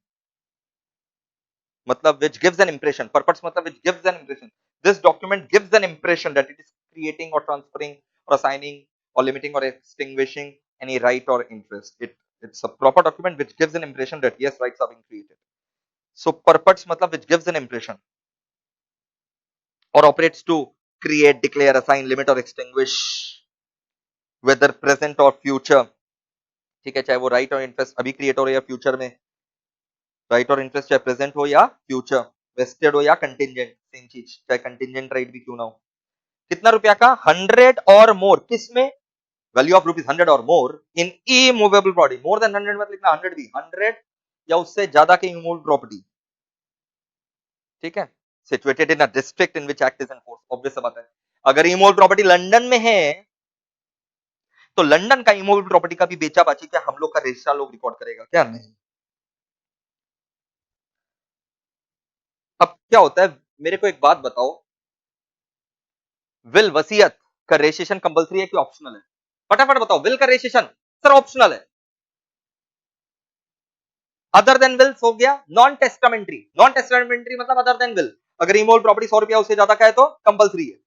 मतलब which gives an impression, purports मतलब which gives an impression, this document gives an impression that it is creating or transferring or assigning or limiting or extinguishing any right or interest. It's a proper document which gives an impression that yes, rights are being created. So purports मतलब which gives an impression or operates to create, declare, assign, limit or extinguish, whether present or future। ठीक है, चाहे वो right और interest अभी create हो रहे या फ्यूचर में, राइट और इंटरेस्ट चाहे प्रेजेंट हो या फ्यूचर, वेस्टेड हो या कंटिंजेंट, सेम चीज, चाहे कंटिंजेंट राइट भी क्यों ना हो। कितना रुपया का? 100 और मोर, किसमें? वैल्यू ऑफ रुपीज 100 और मोर इन इमूवेबल प्रॉपर्टी। मोर देन 100 मतलब लिखना 100 भी, 100 या उससे ज्यादा के इमूवेबल प्रॉपर्टी। ठीक है, situated in a district in which act is in force. Obvious बात है, अगर इमूवेबल प्रॉपर्टी लंदन में है तो लंदन का इमूवेबल प्रॉपर्टी का भी बेचा बाची क्या हम लोग का रजिस्ट्रार लोग रिकॉर्ड करेगा क्या? नहीं। अब क्या होता है, मेरे को एक बात बताओ, विल वसीयत का रजिस्ट्रेशन कंपलसरी है कि ऑप्शनल है? फटाफट बताओ, विल का रजिस्ट्रेशन सर ऑप्शनल है। अदर देन विल हो गया नॉन टेस्टामेंट्री। नॉन टेस्टामेंट्री मतलब अदर देन विल, अगर इमोल प्रॉपर्टी 100 रुपया उससे ज्यादा का है तो कंपलसरी है।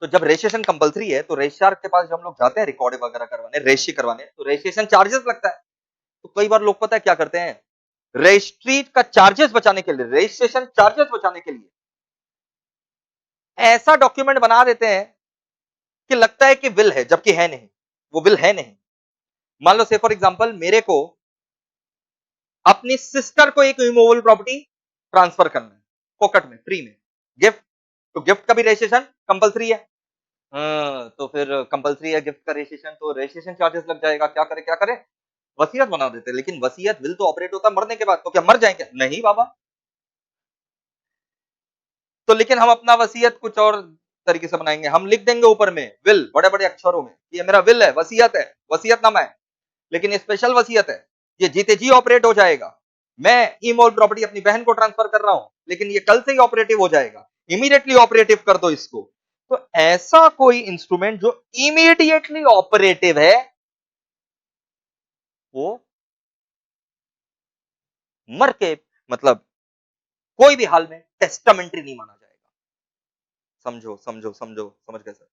तो जब रजिस्ट्रेशन कंपलसरी है तो रजिस्ट्रार के पास जब हम लोग जाते हैं रिकॉर्ड वगैरह करवाने, रजिस्ट्री करवाने, तो रजिस्ट्रेशन चार्जेस लगता है। तो कई बार लोग पता है क्या करते हैं, रजिस्ट्री का चार्जेस बचाने के लिए, रजिस्ट्रेशन चार्जेस बचाने के लिए ऐसा डॉक्यूमेंट बना देते हैं कि लगता है कि विल है जबकि है नहीं, वो विल है नहीं। मान लो से फॉर एग्जांपल मेरे को अपनी सिस्टर को एक इमूवेबल प्रॉपर्टी ट्रांसफर करना है, पॉकेट में फ्री में, गिफ्ट, तो गिफ्ट का भी रजिस्ट्रेशन कंपलसरी है। तो फिर कंपलसरी है गिफ्ट का रजिस्ट्रेशन, तो रजिस्ट्रेशन चार्जेस लग जाएगा। क्या करे क्या करे, वसीयत बना देते। लेकिन वसीयत विल तो ऑपरेट होता मरने के बाद, तो क्या मर जाए क्या? नहीं बाबा। तो लेकिन हम अपना वसीयत कुछ और तरीके से बनाएंगे। हम लिख देंगे ऊपर में विल बड़े बड़े अक्षरों में, ये मेरा विल है, वसीयत है, वसीयतनामा है। लेकिन ये स्पेशल वसीयत है, ये जीते जी ऑपरेट हो जाएगा। मैं ईमोल प्रॉपर्टी अपनी बहन को ट्रांसफर कर रहा हूं, लेकिन ये कल से ही ऑपरेटिव हो जाएगा। इमीडिएटली ऑपरेटिव कर दो इसको। तो ऐसा कोई इंस्ट्रूमेंट जो इमीडिएटली ऑपरेटिव है, वो मर के मतलब कोई भी हाल में टेस्टामेंट्री नहीं माना जाएगा। समझो समझो समझो, समझ गए सर?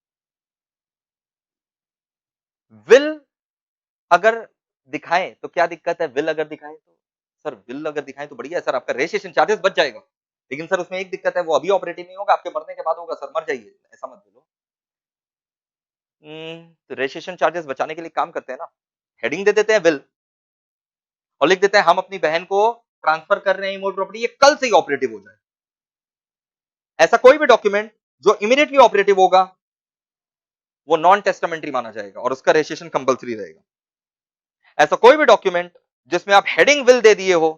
विल अगर दिखाएं तो क्या दिक्कत है? विल अगर दिखाएं तो सर, विल अगर दिखाएं तो बढ़िया है सर, आपका रजिस्ट्रेशन चार्जेस बच जाएगा। लेकिन सर उसमें एक दिक्कत है, वो अभी ऑपरेटिव नहीं होगा, आपके मरने के बाद होगा। सर मर जाइए, ऐसा मत बोलो। तो रजिस्ट्रेशन चार्जेस बचाने के लिए काम करते हैं ना, हेडिंग दे देते हैं विल और लिख देते हैं हम अपनी बहन को ट्रांसफर कर रहे हैं इमोल प्रॉपर्टी, ये कल से ही ऑपरेटिव हो जाए। ऐसा कोई भी डॉक्यूमेंट जो इमीडिएटली ऑपरेटिव होगा वो नॉन टेस्टामेंट्री माना जाएगा और उसका रजिस्ट्रेशन कंपलसरी रहेगा। ऐसा कोई भी डॉक्यूमेंट जिसमें आप हेडिंग विल दे दिए हो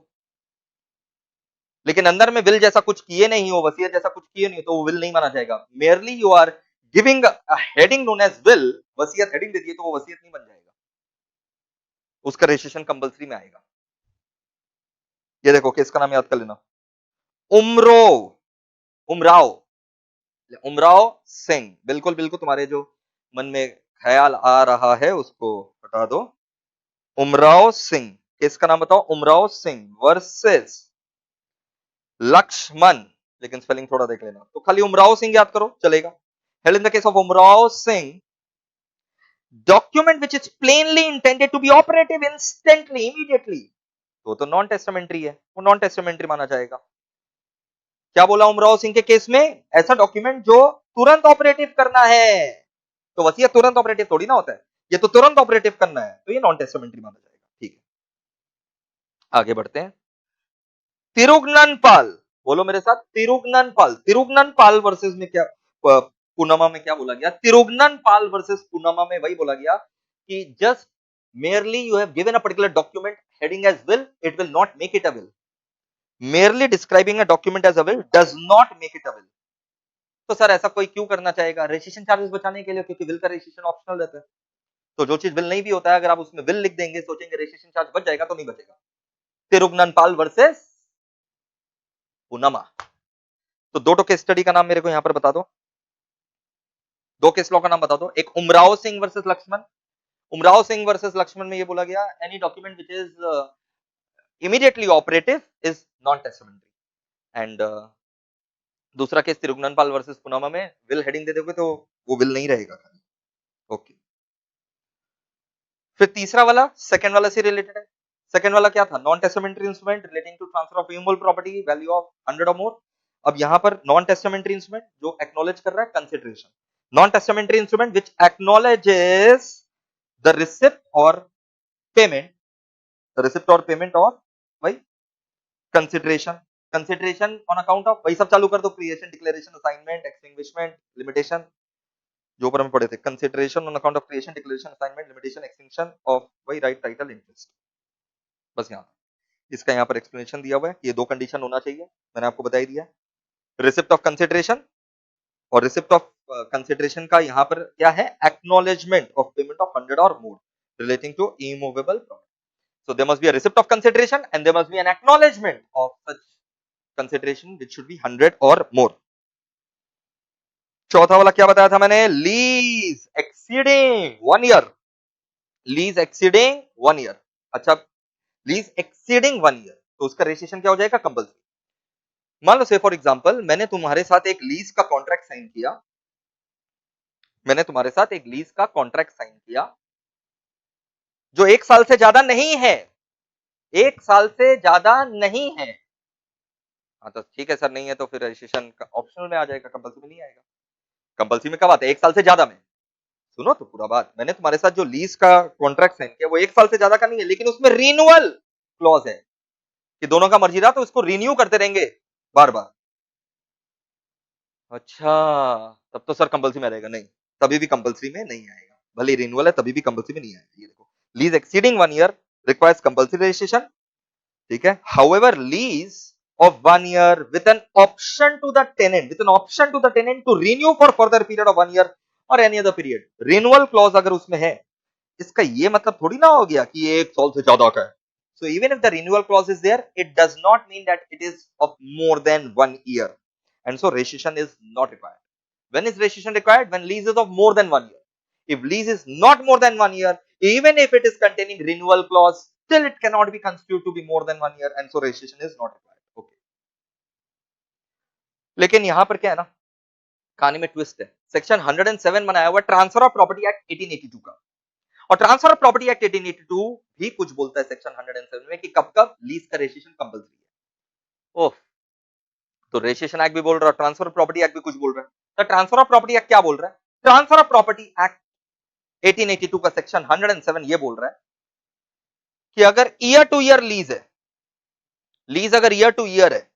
लेकिन अंदर में विल जैसा कुछ किए नहीं हो, वसीयत जैसा कुछ किए नहीं हो, तो वो विल नहीं माना जाएगा। Merely you are giving a heading known as will, वसीयत हेडिंग दे दी तो वो वसीयत नहीं बन जाएगा, उसका रजिस्ट्रेशन कंपलसरी में आएगा। ये देखो केस का नाम याद कर लेना, उमरो उमराव उमराव सिंह। बिल्कुल बिल्कुल, तुम्हारे जो मन में ख्याल आ रहा है उसको हटा दो। उमराव सिंह, केस का नाम बताओ। उमराव सिंह वर्सेस लक्ष्मण, लेकिन स्पेलिंग थोड़ा देख लेना। तो खाली उमराव सिंह याद करो चलेगा। Held in the case of Umrao Singh, document which is plainly intended to be operative instantly immediately, तो नॉन टेस्टामेंट्री है, वो नॉन टेस्टामेंट्री माना जाएगा। क्या बोला उमराव सिंह के केस में? ऐसा डॉक्यूमेंट जो तुरंत ऑपरेटिव करना है, तो वसीयत तुरंत ऑपरेटिव थोड़ी ना होता है, ये तो तुरंत ऑपरेटिव करना है, तो ये नॉन टेस्टामेंट्री माना जाएगा। ठीक है, आगे बढ़ते हैं। तिरुगननपाल, बोलो मेरे साथ, तिरुगननपाल। तिरुगननपाल वर्सेस में क्या, पूनमा में क्या बोला गया? तिरुगननपाल वर्सेस पूनमा में वही बोला गया कि just merely you have given a particular document heading as will, it will not make it a will. Merely describing a document as a will does not make it a will. तो sir ऐसा कोई क्यों करना चाहेगा? Registration charges बचाने के लिए, क्योंकि विल का रजिस्ट्रेशन ऑप्शनल रहता है। तो जो चीज विल नहीं भी होता है, अगर आप उसमें विल लिख देंगे, सोचेंगे रजिस्ट्रेशन चार्ज बच जाएगा, तो नहीं बचेगा। तिरुगननपाल वर्सेस पूनमा। तो दो केस स्टडी का नाम मेरे को यहां पर बता दो, दो केस लॉ का नाम बता दो। एक उमराव सिंह वर्सेस लक्ष्मण। उमराव सिंह वर्सेस लक्ष्मण में ये बोला गया any document which is immediately operative is non testamentary. And दूसरा केस तिरुगननपाल वर्सेस पूनमा में विल हेडिंग दे दोगे तो वो विल नहीं रहेगा। ओके, फिर तीसरा वाला सेकंड वाला से रिलेटेड है। सेकंड वाला क्या था? Non testamentary instrument relating to transfer of immovable property value of 100 और मोर। अब यहां पर नॉन टेस्टामेंट्री इंस्ट्रूमेंट जो एक्नॉलेज कर रहा है consideration, non testamentary instrument which acknowledges the receipt or payment, the receipt or payment और भाई consideration, consideration on account of, वही सब चालू कर दो, creation, declaration, assignment, extinguishment, limitation, जो ऊपर में पढ़े थे। Consideration on account of creation, declaration, assignment, limitation, extinction of वही राइट, टाइटल, इंटरेस्ट। बस यहाँ इसका यहाँ पर एक्सप्लेनेशन दिया हुआ है। ये दो कंडीशन होना चाहिए, मैंने आपको बता ही दिया। रिसिप्ट ऑफ कंसिडरेशन और रिसिप्ट ऑफ कंसिडरेशन का यहाँ पर क्या है? एक्नॉलेजमेंट ऑफ पेमेंट ऑफ 100 और more relating to immovable property. So there must be a receipt of consideration and there must be an acknowledgement of such consideration which should be 100 or more. चौथा वाला क्या बताया था मैंने? Lease exceeding 1 year, lease exceeding 1 year. अच्छा, lease exceeding 1 year तो उसका registration क्या हो जाएगा? कंपल्सरी। मान लो से फॉर एग्जांपल मैंने तुम्हारे साथ एक लीज का कॉन्ट्रैक्ट साइन किया, मैंने तुम्हारे साथ एक लीज का कॉन्ट्रैक्ट साइन किया जो 1 साल से ज्यादा नहीं है, 1 साल से ज्यादा नहीं है। हाँ तो ठीक है सर, नहीं है तो फिर रजिस्ट्रेशन का ऑप्शनल में आ जाएगा, कंपल्सरी में नहीं आएगा। कंपल्सरी में कब आता है? 1 साल से ज्यादा में। सुनो तो पूरा बात, मैंने तुम्हारे साथ जो लीज का कॉन्ट्रैक्ट साइन किया वो 1 साल से ज्यादा का नहीं है, लेकिन उसमें रिन्यूअल क्लॉज है कि दोनों का मर्जी रहा तो इसको रिन्यू करते रहेंगे बार बार। अच्छा, तब तो सर कंपल्सरी में रहेगा। नहीं, तभी भी कंपल्सरी में नहीं आएगा, भले रिन्यूअल है तभी भी कंपल्सरी में नहीं आएगा। ये देखो, lease exceeding 1 year requires compulsory registration, ठीक है। However lease of 1 year with an option to the tenant to renew for further period of 1 year or any other period, renewal clause अगर उसमें है, इसका ये मतलब थोड़ी ना हो गया कि ये 1 साल से ज्यादा का है। So even if the renewal clause is there, it does not mean that it is of more than 1 year, and so registration is not required. When is registration required? When lease is of more than 1 year. If lease is not more than 1 year, even if it is containing renewal clause, still it cannot be constituted to be more than 1 year, and so registration is not required. Okay. लेकिन यहां पर क्या है ना, कहानी में twist है। Section 107 बनाया हुआ ट्रांसफर ऑफ प्रॉपर्टी एक्ट 1882 का, और ट्रांसफर ऑफ प्रॉपर्टी एक्ट 1882 भी कुछ बोलता है सेक्शन 107 में कि कब कब लीज का रजिस्ट्रेशन कंपलसरी है। ओह, तो रजिस्ट्रेशन एक्ट भी बोल रहा है, ट्रांसफर ऑफ प्रॉपर्टी एक्ट भी कुछ बोल रहा है। तो ट्रांसफर ऑफ प्रॉपर्टी एक्ट क्या बोल रहा है? ट्रांसफर ऑफ प्रॉपर्टी एक्ट 1882 का सेक्शन 107 ये बोल रहा है कि अगर ईयर टू ईयर लीज है, लीज अगर ईयर टू ईयर है,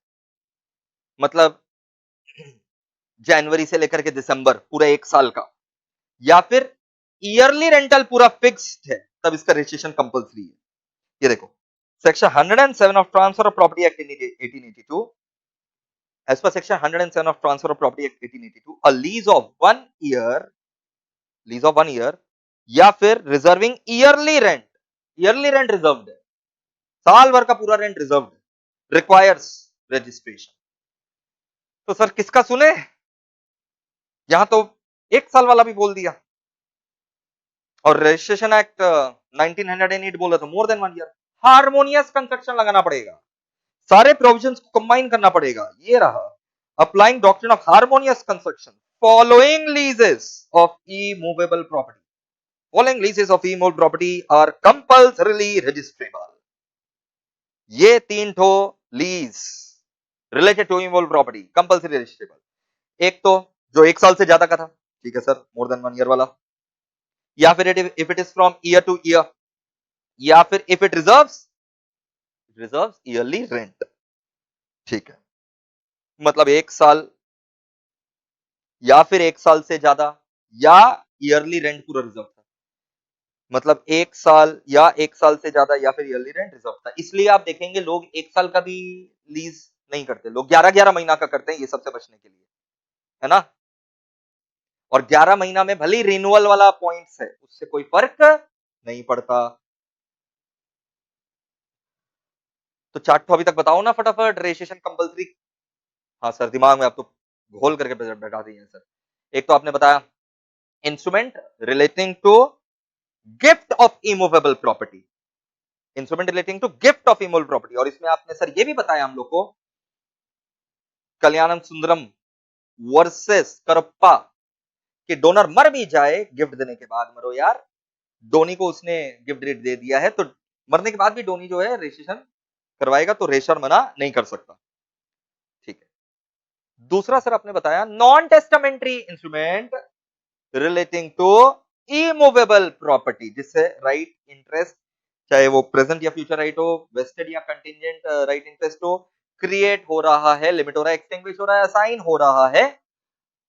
मतलब जनवरी से लेकर के दिसंबर पूरा 1 साल का, या फिर ईयरली रेंटल पूरा फिक्स्ड है, तब इसका रजिस्ट्रेशन कंपलसरी है। ये देखो, section 107 of transfer of property act 1882, as per section 107 of transfer of property act 1882, a lease of 1 year या फिर रिजर्विंग ईयरली रेंट रिजर्व्ड है, साल भर का पूरा रेंट रिजर्व्ड है, रिक्वायर्स रजिस्ट्रेशन। तो सर किसका सुने? यहां तो 1 साल वाला भी बोल दिया, और रजिस्ट्रेशन एक्ट 1908 बोला तो मोर देन 1 ईयर। हार्मोनियस कंस्ट्रक्शन लगाना पड़ेगा, सारे प्रोविजंस को कंबाइन करना पड़ेगा। ये रहा applying doctrine of harmonious construction following leases of immovable property, following leases of immovable property are compulsorily registrable. ये 3 ठो lease related to immovable property compulsory registrable. एक तो जो 1 साल से ज्यादा का था, ठीक है सर, मोर देन 1 ईयर वाला, या फिर if it is from year two year, या फिर if it reserves yearly rent, ठीक है, मतलब 1 साल या फिर 1 साल से ज्यादा, या ईयरली रेंट पूरा रिजर्व था, मतलब 1 साल या 1 साल से ज्यादा, या फिर ईयरली रेंट रिजर्व था। इसलिए आप देखेंगे लोग 1 साल का भी लीज नहीं करते, लोग 11-11 महीना का करते हैं, ये सबसे बचने के लिए, है ना। और 11 महीना में भले रिन्यूअल वाला पॉइंट्स है, उससे कोई फर्क नहीं पड़ता। तो चार्ट तो अभी तक बताओ ना फटाफट, रजिस्ट्रेशन कंपलसरी। हाँ सर, दिमाग में आप तो घोल करके बैठा दिए हैं सर। एक तो आपने बताया instrument relating to gift of immovable property, instrument relating to gift of immovable property, और इसमें आपने सर ये भी बताया हम लोग को कल्याणम सुंदरम वर्सेस करप्पा, कि डोनर मर भी जाए गिफ्ट देने के बाद, मरो यार, डोनी को उसने गिफ्ट दे दिया है, तो मरने के बाद भी डोनी जो है रजिस्ट्रेशन करवाएगा, तो रजिस्ट्रार मना नहीं कर सकता, ठीक है। दूसरा सर आपने बताया non testamentary instrument relating to immovable property, जिससे राइट इंटरेस्ट, चाहे वो प्रेजेंट या फ्यूचर राइट हो, वेस्टेड या कंटिंजेंट राइट इंटरेस्ट हो, क्रिएट हो रहा है, लिमिट हो रहा है, एक्सटिंग्विश हो रहा है, असाइन हो रहा है,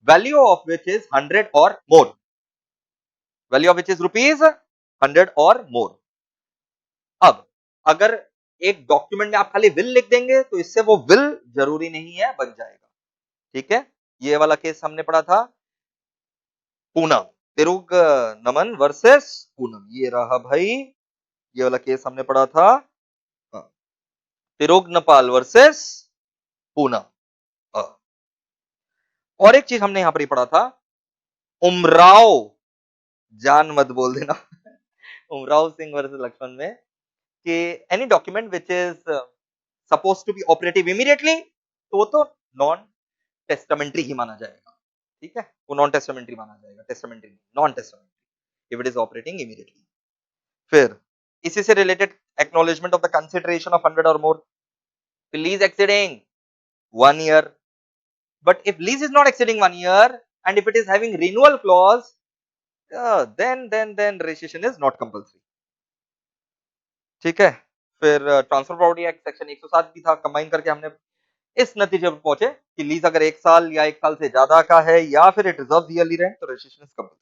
वैल्यू ऑफ विच इज 100 और more, value of which is rupees 100 और मोर। अब अगर एक डॉक्यूमेंट में आप खाली विल लिख देंगे तो इससे वो विल जरूरी नहीं है बन जाएगा, ठीक है। ये वाला केस हमने पढ़ा था पूनम, तिरुग नमन वर्सेस पूनम, ये रहा भाई, ये वाला केस हमने पढ़ा था तिरुग नेपाल वर्सेस पूनम। और एक चीज हमने यहां पर ही पढ़ा था, उमराव, जान मत बोल देना उमराव सिंह वर्सेस लक्ष्मण में, कि any document which is suppose to be operative immediately, तो वो तो नॉन टेस्टामेंट्री ही माना जाएगा, ठीक है, वो नॉन टेस्टामेंट्री माना जाएगा, testamentary non testamentary if it is operating immediately. फिर इसी से related acknowledgement of the consideration of 100 और more, lease exceeding 1 year, but if lease is not exceeding 1 year and if it is having renewal clause, then registration is not compulsory, ठीक है। फिर transfer property act section 107 भी था, combine करके हमने इस नतीजे पर पहुंचे कि लीज अगर 1 साल या 1 साल से ज्यादा का है या फिर इट रिजर्व ईयरली रेंट तो रजिस्ट्रेशन इज कंपल्सरी।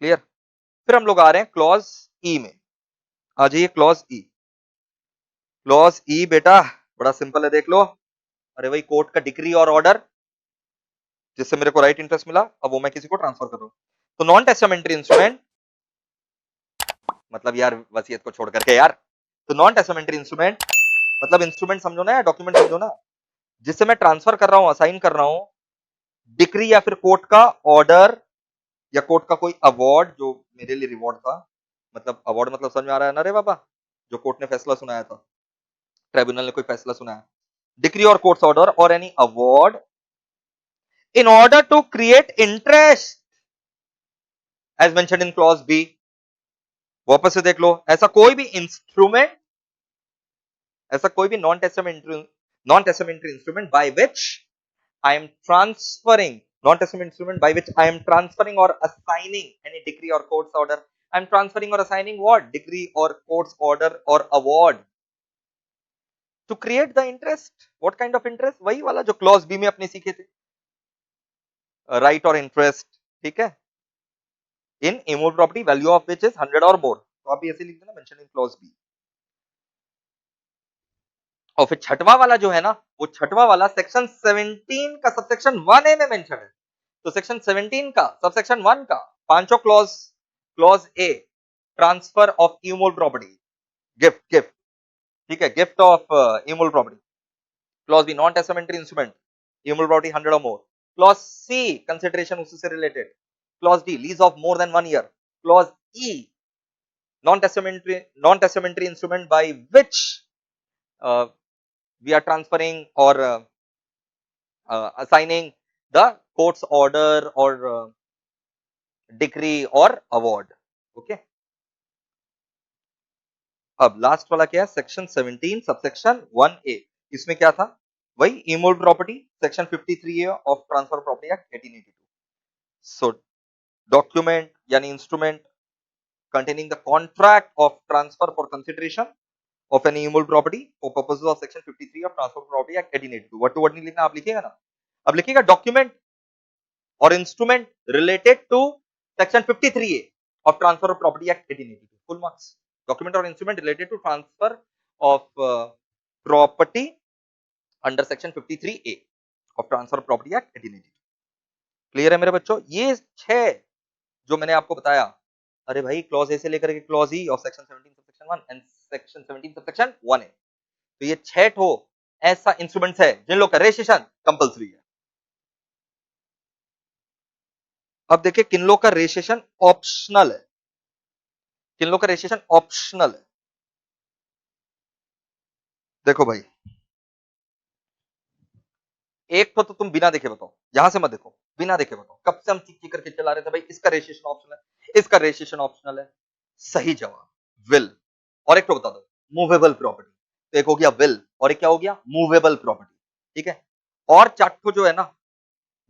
क्लियर। फिर हम लोग आ रहे हैं क्लॉज ई में। आ जाइए क्लॉज ई। क्लॉज ई बेटा बड़ा सिंपल है, देख लो। अरे भाई कोर्ट का डिक्री और ऑर्डर जिससे मेरे को राइट इंटरेस्ट मिला, अब वो मैं किसी को ट्रांसफर कर रहा हूं। तो नॉन टेस्टामेंट्री इंस्ट्रूमेंट, मतलब यार वसीयत को छोड़ करके यार, तो नॉन टेस्टामेंट्री इंस्ट्रूमेंट मतलब इंस्ट्रूमेंट समझो ना या डॉक्यूमेंट समझो ना, जिससे मैं ट्रांसफर कर रहा हूं, असाइन कर रहा हूं, डिक्री या फिर कोर्ट का ऑर्डर या कोर्ट का कोई अवार्ड जो मेरे लिए रिवॉर्ड था। मतलब अवार्ड मतलब समझ में आ रहा है ना रे बाबा, जो कोर्ट ने फैसला सुनाया था, ट्रिब्यूनल ने कोई फैसला सुनाया। Decree or court's order or any award in order to create interest as mentioned in clause B. वापस से देख लो, ऐसा कोई भी इंस्ट्रूमेंट, ऐसा कोई भी non testamentary instrument by which I am transferring, non-testament instrument by which I am transferring or assigning any decree or court's order. I am transferring or assigning what? Decree or court's order or award to create the interest. What kind of interest? वही वाला जो clause B में अपने सीखे थे, right or interest, ठीक है, in immovable property value of which is 100 or more. तो आप ऐसे लिख देना mentioned in clause B। और फिर छठवां वाला जो है ना, वो छठवां वाला सेक्शन 17 का सबसेक्शन 1A में मेंशन है। तो सेक्शन 17 का सबसेक्शन 1 का पांचों clause, clause A transfer of immovable property, gift, gift, ठीक है, gift of immovable property. Clause B non testamentary instrument, immovable property 100 और मोर। क्लॉज सी कंसिडरेशन उससे से related. Clause D lease of more than 1 year. Clause E non-testamentary instrument by which we are transferring or assigning the court's order or decree or award। Okay, अब last वाला क्या है, section 17 subsection 1A। इसमें क्या था, वही immovable property, section 53A of transfer property act 1882। So document यानी instrument containing the contract of transfer for consideration of any immovable property for purposes of section 53 of transfer property act 1882। word to word नहीं लिखना, आप लिखिएगा ना, अब लिखिएगा document और instrument related to section 53A of transfer of property act 1882। Full marks. Document और instrument related to transfer of property under section 53A of transfer of property act 1882। Clear है मेरे बच्चों, ये 6 जो मैंने आपको बताया, अरे भाई क्लॉज ए से लेकर के clause E of section 17 subsection 1 and section 17 subsection 1A, तो ये 6 ठो ऐसा इंस्ट्रूमेंट्स है जिन लोग का रजिस्ट्रेशन कंपलसरी है। अब देखिए किन लोग का रजिस्ट्रेशन ऑप्शनल है, किन लोग का रजिस्ट्रेशन ऑप्शनल है। देखो भाई, एक तो तुम बिना देखे बताओ, यहां से मत देखो, बिना देखे बताओ। कब से हम चीख करके चला रहे थे भाई इसका रजिस्ट्रेशन ऑप्शनल है, इसका रजिस्ट्रेशन ऑप्शनल है। सही जवाब विल। और एक तो बता दो मूवेबल प्रॉपर्टी, तो एक हो गया विल और एक क्या हो गया मूवेबल प्रॉपर्टी, ठीक है। और चार जो है ना,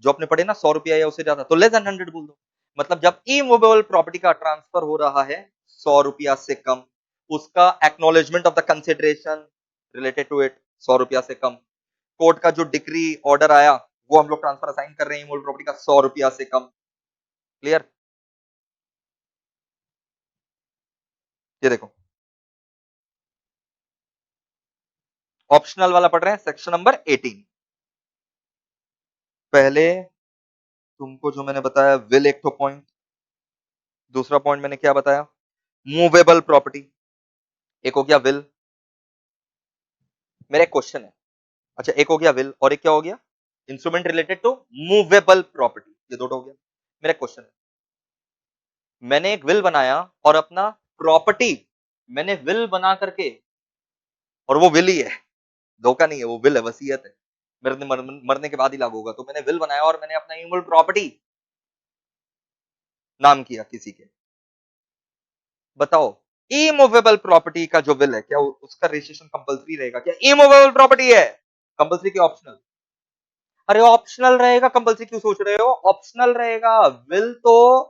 जो आपने पढ़े ना 100 रुपया या उससे ज्यादा, तो लेस देन 100 बोल दो। मतलब जब इमूवेबल प्रॉपर्टी का ट्रांसफर हो रहा है 100 रुपया से कम, उसका acknowledgement of the consideration related to it 100 रुपया से कम, कोर्ट का जो डिक्री ऑर्डर आया वो हम लोग ट्रांसफर असाइन कर रहे हैं इमूवेबल प्रॉपर्टी का 100 रुपया से कम। क्लियर। ये देखो ऑप्शनल वाला पढ़ रहे हैं सेक्शन नंबर 18। पहले तुमको जो मैंने बताया विल एक तो पॉइंट, दूसरा पॉइंट मैंने क्या बताया मूवेबल प्रॉपर्टी, एक हो गया विल। मेरा एक क्वेश्चन है, अच्छा एक हो गया विल और एक क्या हो गया instrument related to movable property, ये दो हो गया। मेरा क्वेश्चन है, मैंने एक विल बनाया और अपना प्रॉपर्टी मैंने विल बना करके, और वो विल ही है, धोखा नहीं है, वो विल है, वसीयत है, मरने के बाद ही लागू होगा। तो मैंने विल बनाया और मैंने अपना इमूवेबल प्रॉपर्टी नाम किया किसी के, बताओ इमूवेबल प्रॉपर्टी का जो विल है क्या उसका रजिस्ट्रेशन कंपलसरी रहेगा क्या? इमूवेबल प्रॉपर्टी है, कंपलसरी के ऑप्शनल? अरे ऑप्शनल रहेगा, कंपलसरी क्यों सोच रहे हो? ऑप्शनल रहेगा। विल तो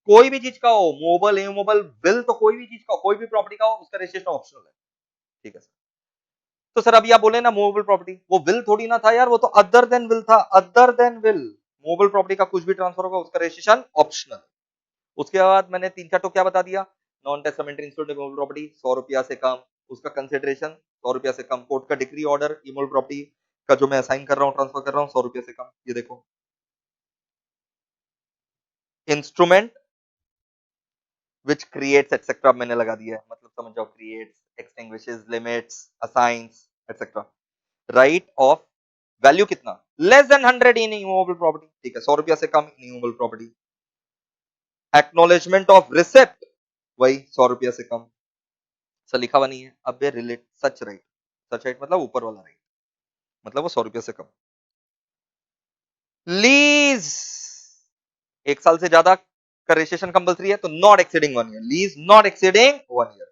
कोई भी चीज का हो, मूवेबल इमूवेबल, विल तो कोई भी चीज का हो, कोई भी प्रॉपर्टी का हो, उसका रजिस्ट्रेशन ऑप्शनल है। ठीक है सर, तो सर अभी आप बोले ना मूवेबल प्रॉपर्टी, वो विल थोड़ी ना था यार, वो तो अदर देन विल था, other than will. Movable property का कुछ भी ट्रांसफर होगा उसका रजिस्ट्रेशन ऑप्शनल। उसके बाद मैंने 3-4 तो क्या बता दिया, non testamentary institute movable property 100 रुपया से कम, उसका कंसिडरेशन 100 रुपया से कम, कोर्ट का डिक्री ऑर्डर इमूवेबल प्रॉपर्टी का जो मैं असाइन कर रहा हूँ ट्रांसफर कर रहा हूँ 100 रुपया से कम। ये देखो इंस्ट्रूमेंट विच क्रिएट्स एक्सेट्रा मैंने लगा दिया है, मतलब समझ जाओ, creates, extinguishes, limits, assigns etcetera. Right of value कितना, less than 100 in immovable property, ठीक है, 100 रुपया से कम in immovable property. Acknowledgement of receipt वही 100 रुपया से कम, सर लिखा हुआ नहीं है, अब ये रिलेट सच राइट, सच राइट मतलब ऊपर वाला राइट, मतलब वो 100 रुपया से कम। लीज 1 साल से ज्यादा का रजिस्ट्रेशन कंपलसरी है, तो not exceeding 1 year, lease not exceeding 1 year,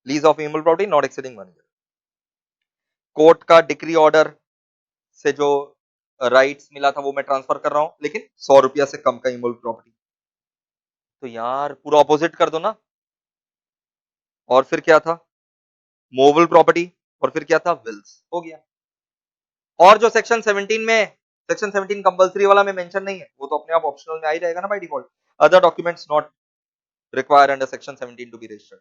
lease of immovable property not exceeding 1 year. Court का डिक्री ऑर्डर से जो राइट्स मिला था वो मैं ट्रांसफर कर रहा हूं, लेकिन 100 रुपया से कम का इमूवेबल प्रॉपर्टी। तो यार पूरा ऑपोजिट कर दो ना, और फिर क्या था, मूवेबल प्रॉपर्टी, और फिर क्या था, विल्स, हो गया। और जो सेक्शन 17 में, सेक्शन 17 कंपलसरी वाला में मेंशन नहीं है, वो तो अपने आप ऑप्शनल में आ ही जाएगा ना by default. Other documents not require under section 17 to be registered.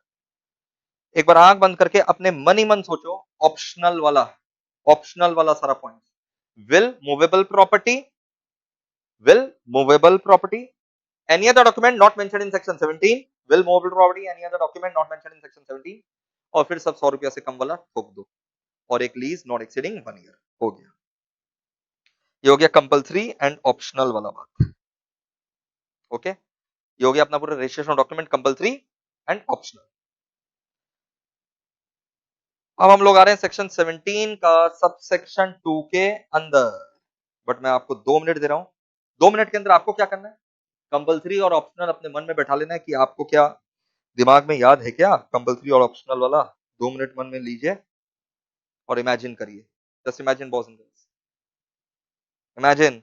एक बार आंख बंद करके अपने मन ही मन सोचो, ऑप्शनल वाला, ऑप्शनल वाला सारा point, will movable property, will movable property, any other document not mentioned in section 17, will movable property, any other document not mentioned in section 17, और फिर सब 100 रुपया से कम वाला ठोक दो, और एक लीज नॉट एक्सीडिंग 1 ईयर, हो गया। ये हो गया कंपलसरी एंड ऑप्शनल वाला बात। ओके, ये हो गया अपना पूरा registration document compulsory and optional. अब हम लोग आ रहे हैं सेक्शन 17 का सब सेक्शन 2 के अंदर, बट मैं आपको 2 मिनट दे रहा हूं, 2 मिनट के अंदर आपको क्या करना है, कंपलसरी और ऑप्शनल अपने मन में बैठा लेना है कि आपको क्या दिमाग में याद है क्या कंपलसरी और ऑप्शनल वाला। 2 मिनट मन में लीजिए और इमेजिन करिए, just imagine boys and girls, imagine.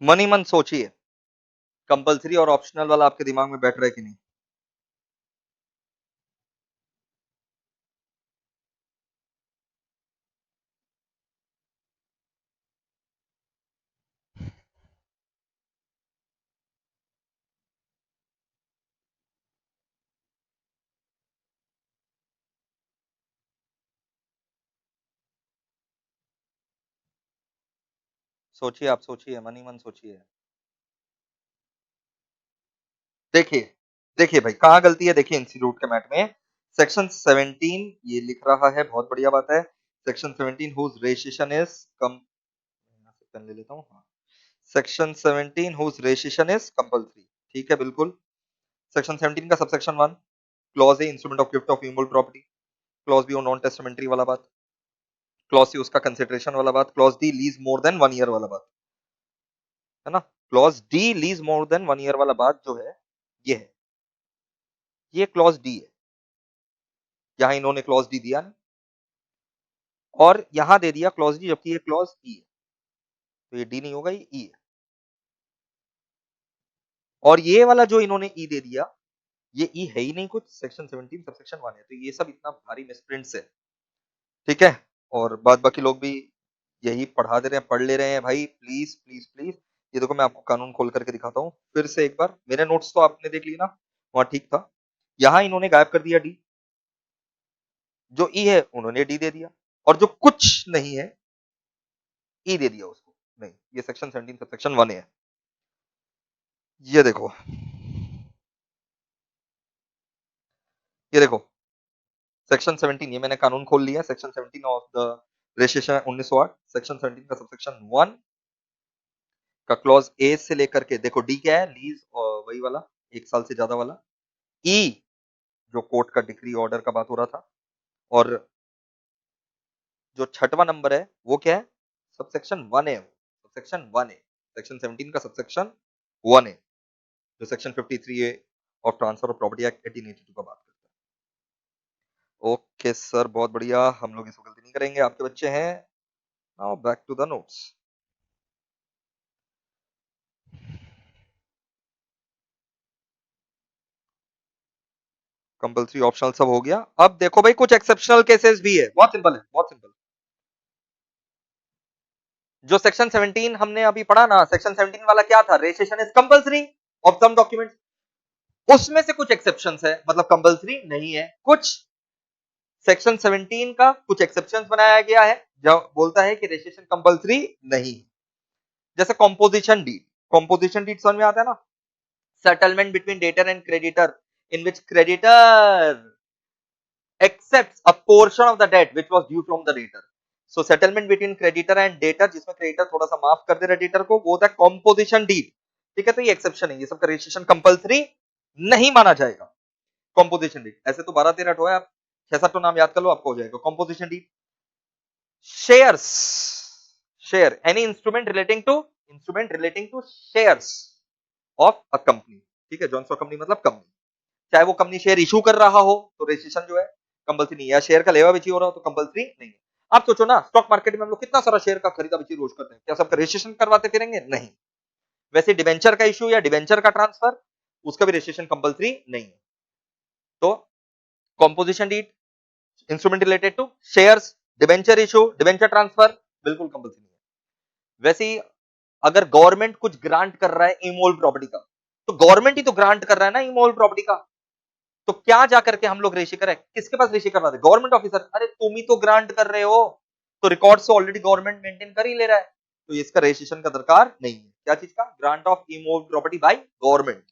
मन ही मन सोचिए, कंपलसरी और ऑप्शनल वाला आपके दिमाग में बैठ रहा है कि नहीं। सोचिए, आप सोचिए, मन ही मन सोचिए। देखिए, देखिए भाई कहाँ गलती है, देखिए इंस्टीट्यूट के मैट में सेक्शन 17 ये लिख रहा है, बहुत बढ़िया बात है, section 17 whose registration is come, pen ले लेता हूँ, हाँ, section 17 whose registration is compulsory, ठीक है बिल्कुल। सेक्शन 17 का subsection 1 clause A instrument of gift of immovable property, clause B non testamentary वाला बात, क्लॉज सी उसका कंसिडरेशन वाला बात, clause D lease more than 1 year वाला बात, है ना, clause D lease more than 1 year वाला बात जो है, ये है, ये क्लॉज डी है। यहां इन्होंने क्लॉज डी दिया नहीं, और यहां दे दिया क्लॉज डी, जबकि ये क्लॉज ई है, तो ये डी नहीं होगा, ये ई है। और ये वाला जो इन्होंने ई दे दिया, ये ई है ही नहीं कुछ, सेक्शन 17 सबसेक्शन 1 है। तो ये सब इतना भारी मिसप्रिंट्स है, ठीक है। और बाद बाकी लोग भी यही पढ़ा दे रहे हैं, पढ़ ले रहे हैं भाई, प्लीज प्लीज प्लीज। ये देखो मैं आपको कानून खोल करके दिखाता हूँ फिर से एक बार, मेरे नोट्स तो आपने देख ली ना, वहां ठीक था। यहां इन्होंने गायब कर दिया डी, जो ई है उन्होंने डी दे दिया, और जो कुछ नहीं है ई दे दिया उसको। नहीं, ये सेक्शन 17 सबसेक्शन 1 है। ये देखो, ये देखो सेक्शन 17, ये मैंने कानून खोल लिया, section 17 of the registration 1908, section 17 का सबसेक्शन 1 का क्लॉज ए से लेकर के, देखो डी क्या है, लीज, वही वाला 1 साल से ज्यादा वाला। ई जो कोर्ट का डिक्री ऑर्डर का बात हो रहा था, और जो छठवां नंबर है वो क्या है, सबसेक्शन 1 है, सबसेक्शन 1 है, सेक्शन 17 का सबसेक्शन 1 है, जो section 53 A of transfer of property act 1882 का बात करता है। ओके सर, बहुत बढ़िया, हम लोग इसको गलती नहीं करेंगे, आपके बच्चे हैं। Now back to the notes. Compulsory optional सब हो गया। अब देखो भाई, कुछ एक्सेप्शनल केसेस भी है, बहुत सिंपल है, बहुत सिंपल। जो सेक्शन 17 हमने अभी पढ़ा ना, सेक्शन 17 वाला क्या था, registration is compulsory of some documents, उसमें से कुछ एक्सेप्शंस है, मतलब कंपल्सरी नहीं है कुछ। सेक्शन 17 का कुछ एक्सेप्शंस बनाया गया है, जो बोलता है कि रजिस्ट्रेशन कंपल्सरी नहीं है। जैसे कॉम्पोजिशन डीड, कॉम्पोजिशन डीड समझ में आता है ना, settlement between debtor and creditor in which creditor accepts a portion of the debt which was due from the debtor. So settlement between creditor and debtor, जिसमें creditor थोड़ा सा माफ कर दे रहा है debtor को, वो होता है composition deed, ठीक है। तो ये एक्सेप्शन है, ये सब का रजिस्ट्रेशन कंपलसरी नहीं माना जाएगा। composition deed ऐसे तो 12-13 ठो है, आप 6-7 नाम याद कर लो, आपको हो जाएगा। composition deed, shares, share any instrument relating to shares of a company, ठीक है। जॉइंट स्टॉक कंपनी मतलब कंपनी, चाहे वो कंपनी शेयर इशू कर रहा हो तो रजिस्ट्रेशन जो है कंपल्सरी नहीं है, या शेयर का लेवा बेची हो रहा हो तो कंपल्सरी नहीं है। आप सोचो ना, स्टॉक मार्केट में हम लोग कितना सारा शेयर का खरीदा बेची रोज करते हैं, क्या सबका रजिस्ट्रेशन करवाते फिरेंगे? नहीं। वैसे डिबेंचर का इशू या डिबेंचर का ट्रांसफर, उसका भी रजिस्ट्रेशन कंपल्सरी नहीं है। तो composition deed, instrument related to shares, debenture issue, debenture transfer, बिल्कुल कंपल्सरी नहीं है। वैसे ही अगर गवर्नमेंट कुछ ग्रांट कर रहा है इमोल प्रॉपर्टी का, तो गवर्नमेंट ही तो ग्रांट कर रहा है ना इमोल प्रॉपर्टी का, तो क्या जाकर के हम लोग रेशी करें, किसके पास रेशी करवा दे, गवर्नमेंट ऑफिसर। अरे तुम ही तो ग्रांट कर रहे हो, तो रिकॉर्ड से ऑलरेडी गवर्नमेंट मेंटेन कर ही ले रहा है, तो इसका रजिस्ट्रेशन का दरकार नहीं है। क्या चीज का, grant of immovable property by government.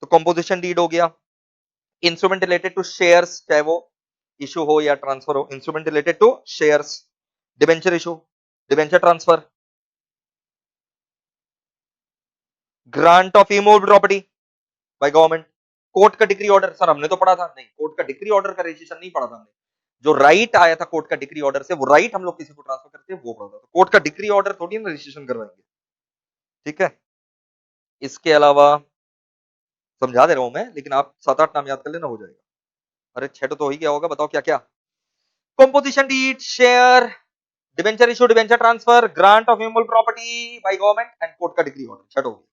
तो कंपोजिशन डीड हो गया। इंस्ट्रूमेंट रिलेटेड टू शेयर्स, चाहे वो इशू हो या ट्रांसफर हो, instrument related to shares, debenture issue, debenture transfer, grant of immovable property by government, court का डिक्री ऑर्डर। सर हमने तो पढ़ा था, नहीं, कोर्ट का डिक्री ऑर्डर का रजिस्ट्रेशन नहीं पढ़ा था हमने। जो राइट आया था कोर्ट का डिक्री ऑर्डर से, वो राइट हम लोग किसी को ट्रांसफर करते हैं वो पढ़ा था। तो कोर्ट का डिक्री ऑर्डर थोड़ी ना रजिस्ट्रेशन करवाएंगे, ठीक है। इसके अलावा समझा दे रहा हूं मैं, लेकिन आप 7-8 नाम याद कर लेना, हो जाएगा। अरे 6 तो हो ही गया होगा, बताओ क्या क्या। Composition deed, share, debenture issue, debenture transfer, grant of immovable property by government and court का डिक्री ऑर्डर, 6 हो गया।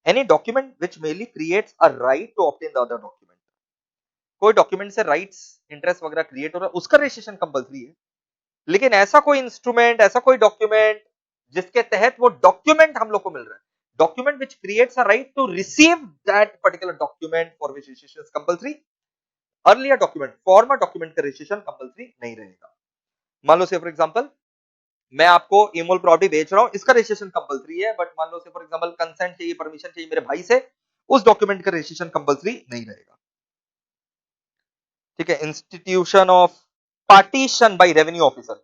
Any document which mainly creates a right to obtain the other document, कोई डॉक्यूमेंट से राइट्स, इंटरेस्ट वगैरह create हो रहा है, उसका रजिस्ट्रेशन कंपलसरी है। लेकिन ऐसा कोई इंस्ट्रूमेंट, ऐसा कोई डॉक्यूमेंट जिसके तहत वो डॉक्यूमेंट हम लोग को मिल रहा है, document which creates a right to receive that particular document for which registration is compulsory, earlier document, former document का रजिस्ट्रेशन कंपलसरी नहीं रहेगा। मान लो से फॉर एग्जांपल मैं आपको इमोल प्रॉपर्टी बेच रहा हूं, इसका रजिस्ट्रेशन कंपलसरी है, बट मान लो से फॉर एग्जांपल कंसेंट चाहिए, परमिशन चाहिए मेरे भाई से, उस डॉक्यूमेंट का रजिस्ट्रेशन कंपलसरी नहीं रहेगा, ठीक है। Institution of partition by revenue officer,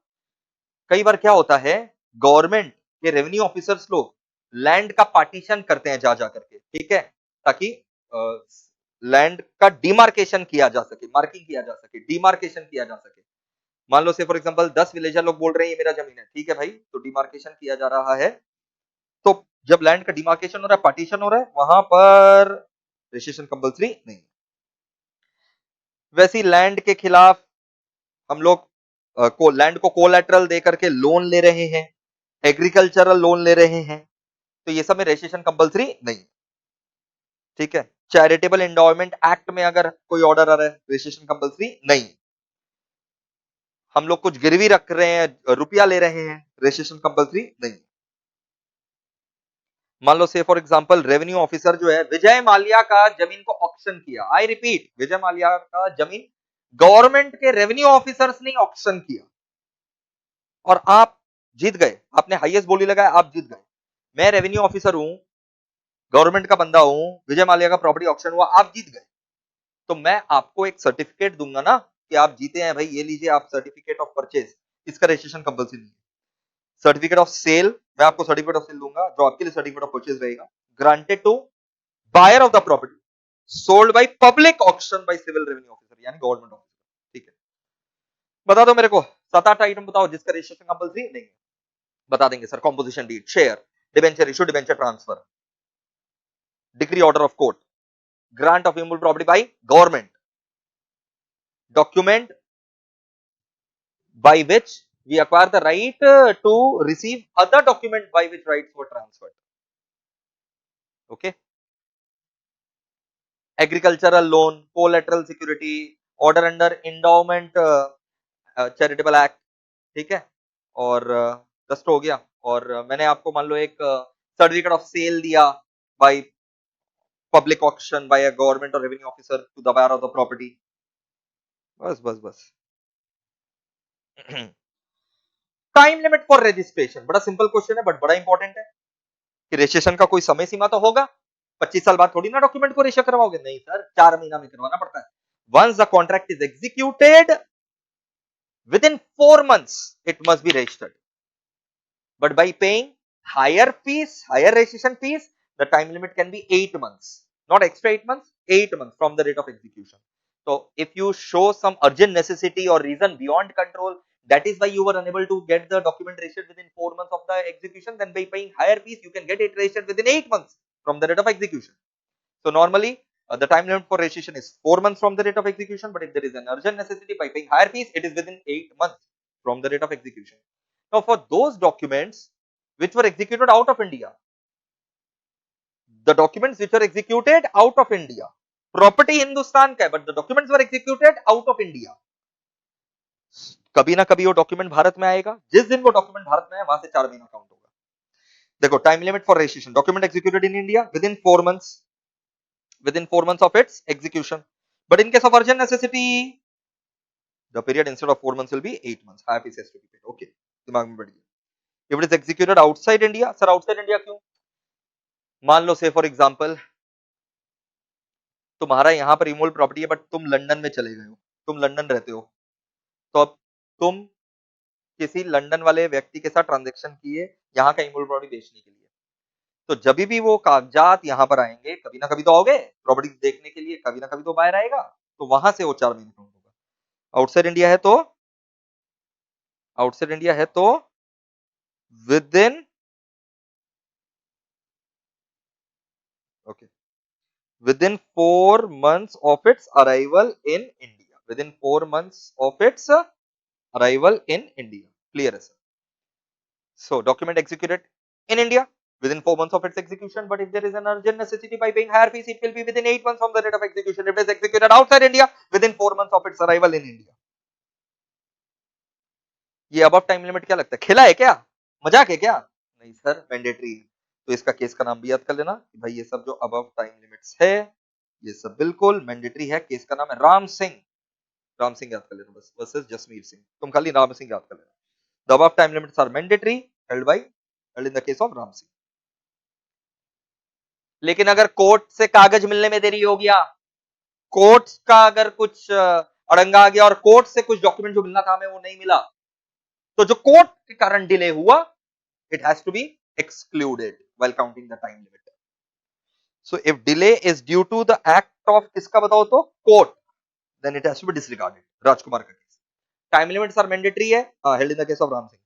कई बार क्या होता है, गवर्नमेंट के रेवेन्यू ऑफिसर्स लोग लैंड का पार्टीशन करते हैं जा करके, ठीक है, ताकि लैंड का डिमार्केशन किया जा सके, मार्किंग किया जा सके, डिमार्केशन किया जा सके। मान लो से फॉर एग्जांपल 10 विलेजर लोग बोल रहे हैं ये मेरा जमीन है, ठीक है भाई, तो डिमार्केशन किया जा रहा है। तो जब लैंड का डिमार्केशन हो रहा है, पार्टीशन हो रहा है, वहां पर रजिस्ट्रेशन कंपलसरी नहीं है। वैसी लैंड के खिलाफ हम लोग लैंड को कोलैटरल दे करके लोन ले रहे हैं, एग्रीकल्चरल लोन ले रहे हैं, तो ये सब में रजिस्ट्रेशन कंपलसरी नहीं। ठीक है, चैरिटेबल एंडोमेंट एक्ट में अगर कोई ऑर्डर आ रहा है, रजिस्ट्रेशन कंपलसरी नहीं। हम लोग कुछ गिरवी रख रहे हैं, रुपया ले रहे हैं, रजिस्ट्रेशन कंपलसरी नहीं। मान लो से फॉर एग्जांपल रेवेन्यू ऑफिसर जो है विजय माल्या का जमीन को ऑक्शन किया, आई रिपीट विजय माल्या का जमीन गवर्नमेंट के रेवेन्यू ऑफिसर्स ने ऑक्शन किया और आप जीत गए, आपने हाईएस्ट बोली लगाया, आप जीत गए। मैं रेवेन्यू ऑफिसर हूं, गवर्नमेंट का बंदा हूं, विजय माल्या का प्रॉपर्टी ऑक्शन हुआ, आप जीत गए, तो मैं आपको एक सर्टिफिकेट दूंगा ना कि आप जीते हैं भाई, ये लीजिए आप सर्टिफिकेट ऑफ परचेज, इसका रजिस्ट्रेशन कंपलसरी नहीं है। सर्टिफिकेट ऑफ सेल, मैं आपको सर्टिफिकेट ऑफ सेल दूंगा जो आपके लिए सर्टिफिकेट ऑफ परचेज रहेगा, granted to buyer of the property, sold by public auction by civil revenue officer यानी गवर्नमेंट ऑफिसर। ठीक है, बता दो मेरे को 7-8 आइटम बताओ जिसका रजिस्ट्रेशन कंपलसरी नहीं है। बता देंगे sir, composition deed, share, debenture issue, debenture transfer, decree order of court, grant of immovable property by government, document by which we acquire the right to receive other document by which rights were transferred. Okay, agricultural loan, collateral security, order under endowment charitable act. ठीक है, और just हो गया। और मैंने आपको मान लो एक सर्टिफिकेट ऑफ सेल दिया by public auction by a government और revenue officer to the buyer of the property. बस बस बस। टाइम लिमिट फॉर रजिस्ट्रेशन, बड़ा सिंपल क्वेश्चन है बट बड़ा इंपॉर्टेंट है कि रजिस्ट्रेशन का कोई समय सीमा तो होगा। 25 साल बाद थोड़ी ना डॉक्यूमेंट को रजिस्टर करवाओगे, नहीं सर, 4 महीना में करवाना पड़ता है। Once the contract is executed within 4 months it must be registered, but by paying higher fees, higher registration fees, the time limit can be 8 months, not extra 8 months, 8 months from the date of execution. So if you show some urgent necessity or reason beyond control, that is why you were unable to get the document registered within 4 months of the execution, then by paying higher fees you can get it registered within 8 months from the date of execution. So normally the time limit for registration is 4 months from the date of execution, but if there is an urgent necessity by paying higher fees, it is within 8 months from the date of execution. Now for those documents which were executed out of India, the documents which were executed out of India, property Hindustan का है but the documents were executed out of India, कभी ना कभी वो document Bharat में आएगा, जिस दिन वो डॉक्यूमेंट भारत में आए वहां से 4 महीना काउंट होगा। देखो time limit for registration, document executed in India within 4 months, within 4 months of its execution, but in case of urgent necessity the period instead of 4 months will be 8 months, higher fees has to be paid. Okay, दिमाग में बैठ गया। if it is executed outside India, sir outside India क्यों? मान लो से for example तुम्हारा यहाँ पर इमोल प्रॉपर्टी है बट तुम लंदन में चले गए हो, तुम लंदन रहते हो, तो अब तुम किसी लंदन वाले व्यक्ति के साथ ट्रांजैक्शन किए यहाँ का इमोल प्रॉपर्टी बेचने के लिए, तो जब भी वो कागजात यहाँ पर आएंगे कभी ना कभी तो आओगे प्रॉपर्टी देखने के लिए, कभी ना कभी तो बाहर आएगा, तो वहां से वो 4 महीने काउंट होगा। आउटसाइड इंडिया है तो, आउटसाइड इंडिया है तो with in, okay, within 4 months of its arrival in India, within 4 months of its arrival in India, clear है sir? So document executed in India within 4 months of its execution, but if there is an urgent necessity by paying higher fees, it will be within 8 months from the date of execution. If it is executed outside India, within 4 months of its arrival in India. ये above time limit क्या लगता है, खेला है क्या, मजाक है क्या? नहीं सर, मैंडेटरी है। तो इसका केस का नाम भी याद कर लेना कि भाई ये सब जो above time limits है ये सब बिल्कुल मैंडेटरी है। केस का नाम है राम सिंह, राम सिंह याद कर लेना बस, वर्सेस जसमीर सिंह, तुम खाली राम सिंह याद कर लेना। The above time limits are mandatory held in the case of Ram Singh. लेकिन अगर कोर्ट से कागज मिलने में देरी हो गया, कोर्ट का अगर कुछ अड़ंगा आ गया और कोर्ट से कुछ डॉक्यूमेंट जो मिलना था हमें वो नहीं मिला, तो जो कोर्ट के कारण डिले हुआ it has to be excluded while counting the time limit. So if delay is due to the act of किसका बताओ तो, court, then it has to be disregarded. राजकुमार का case, time limits are mandatory है, held in the case of Ram Singh,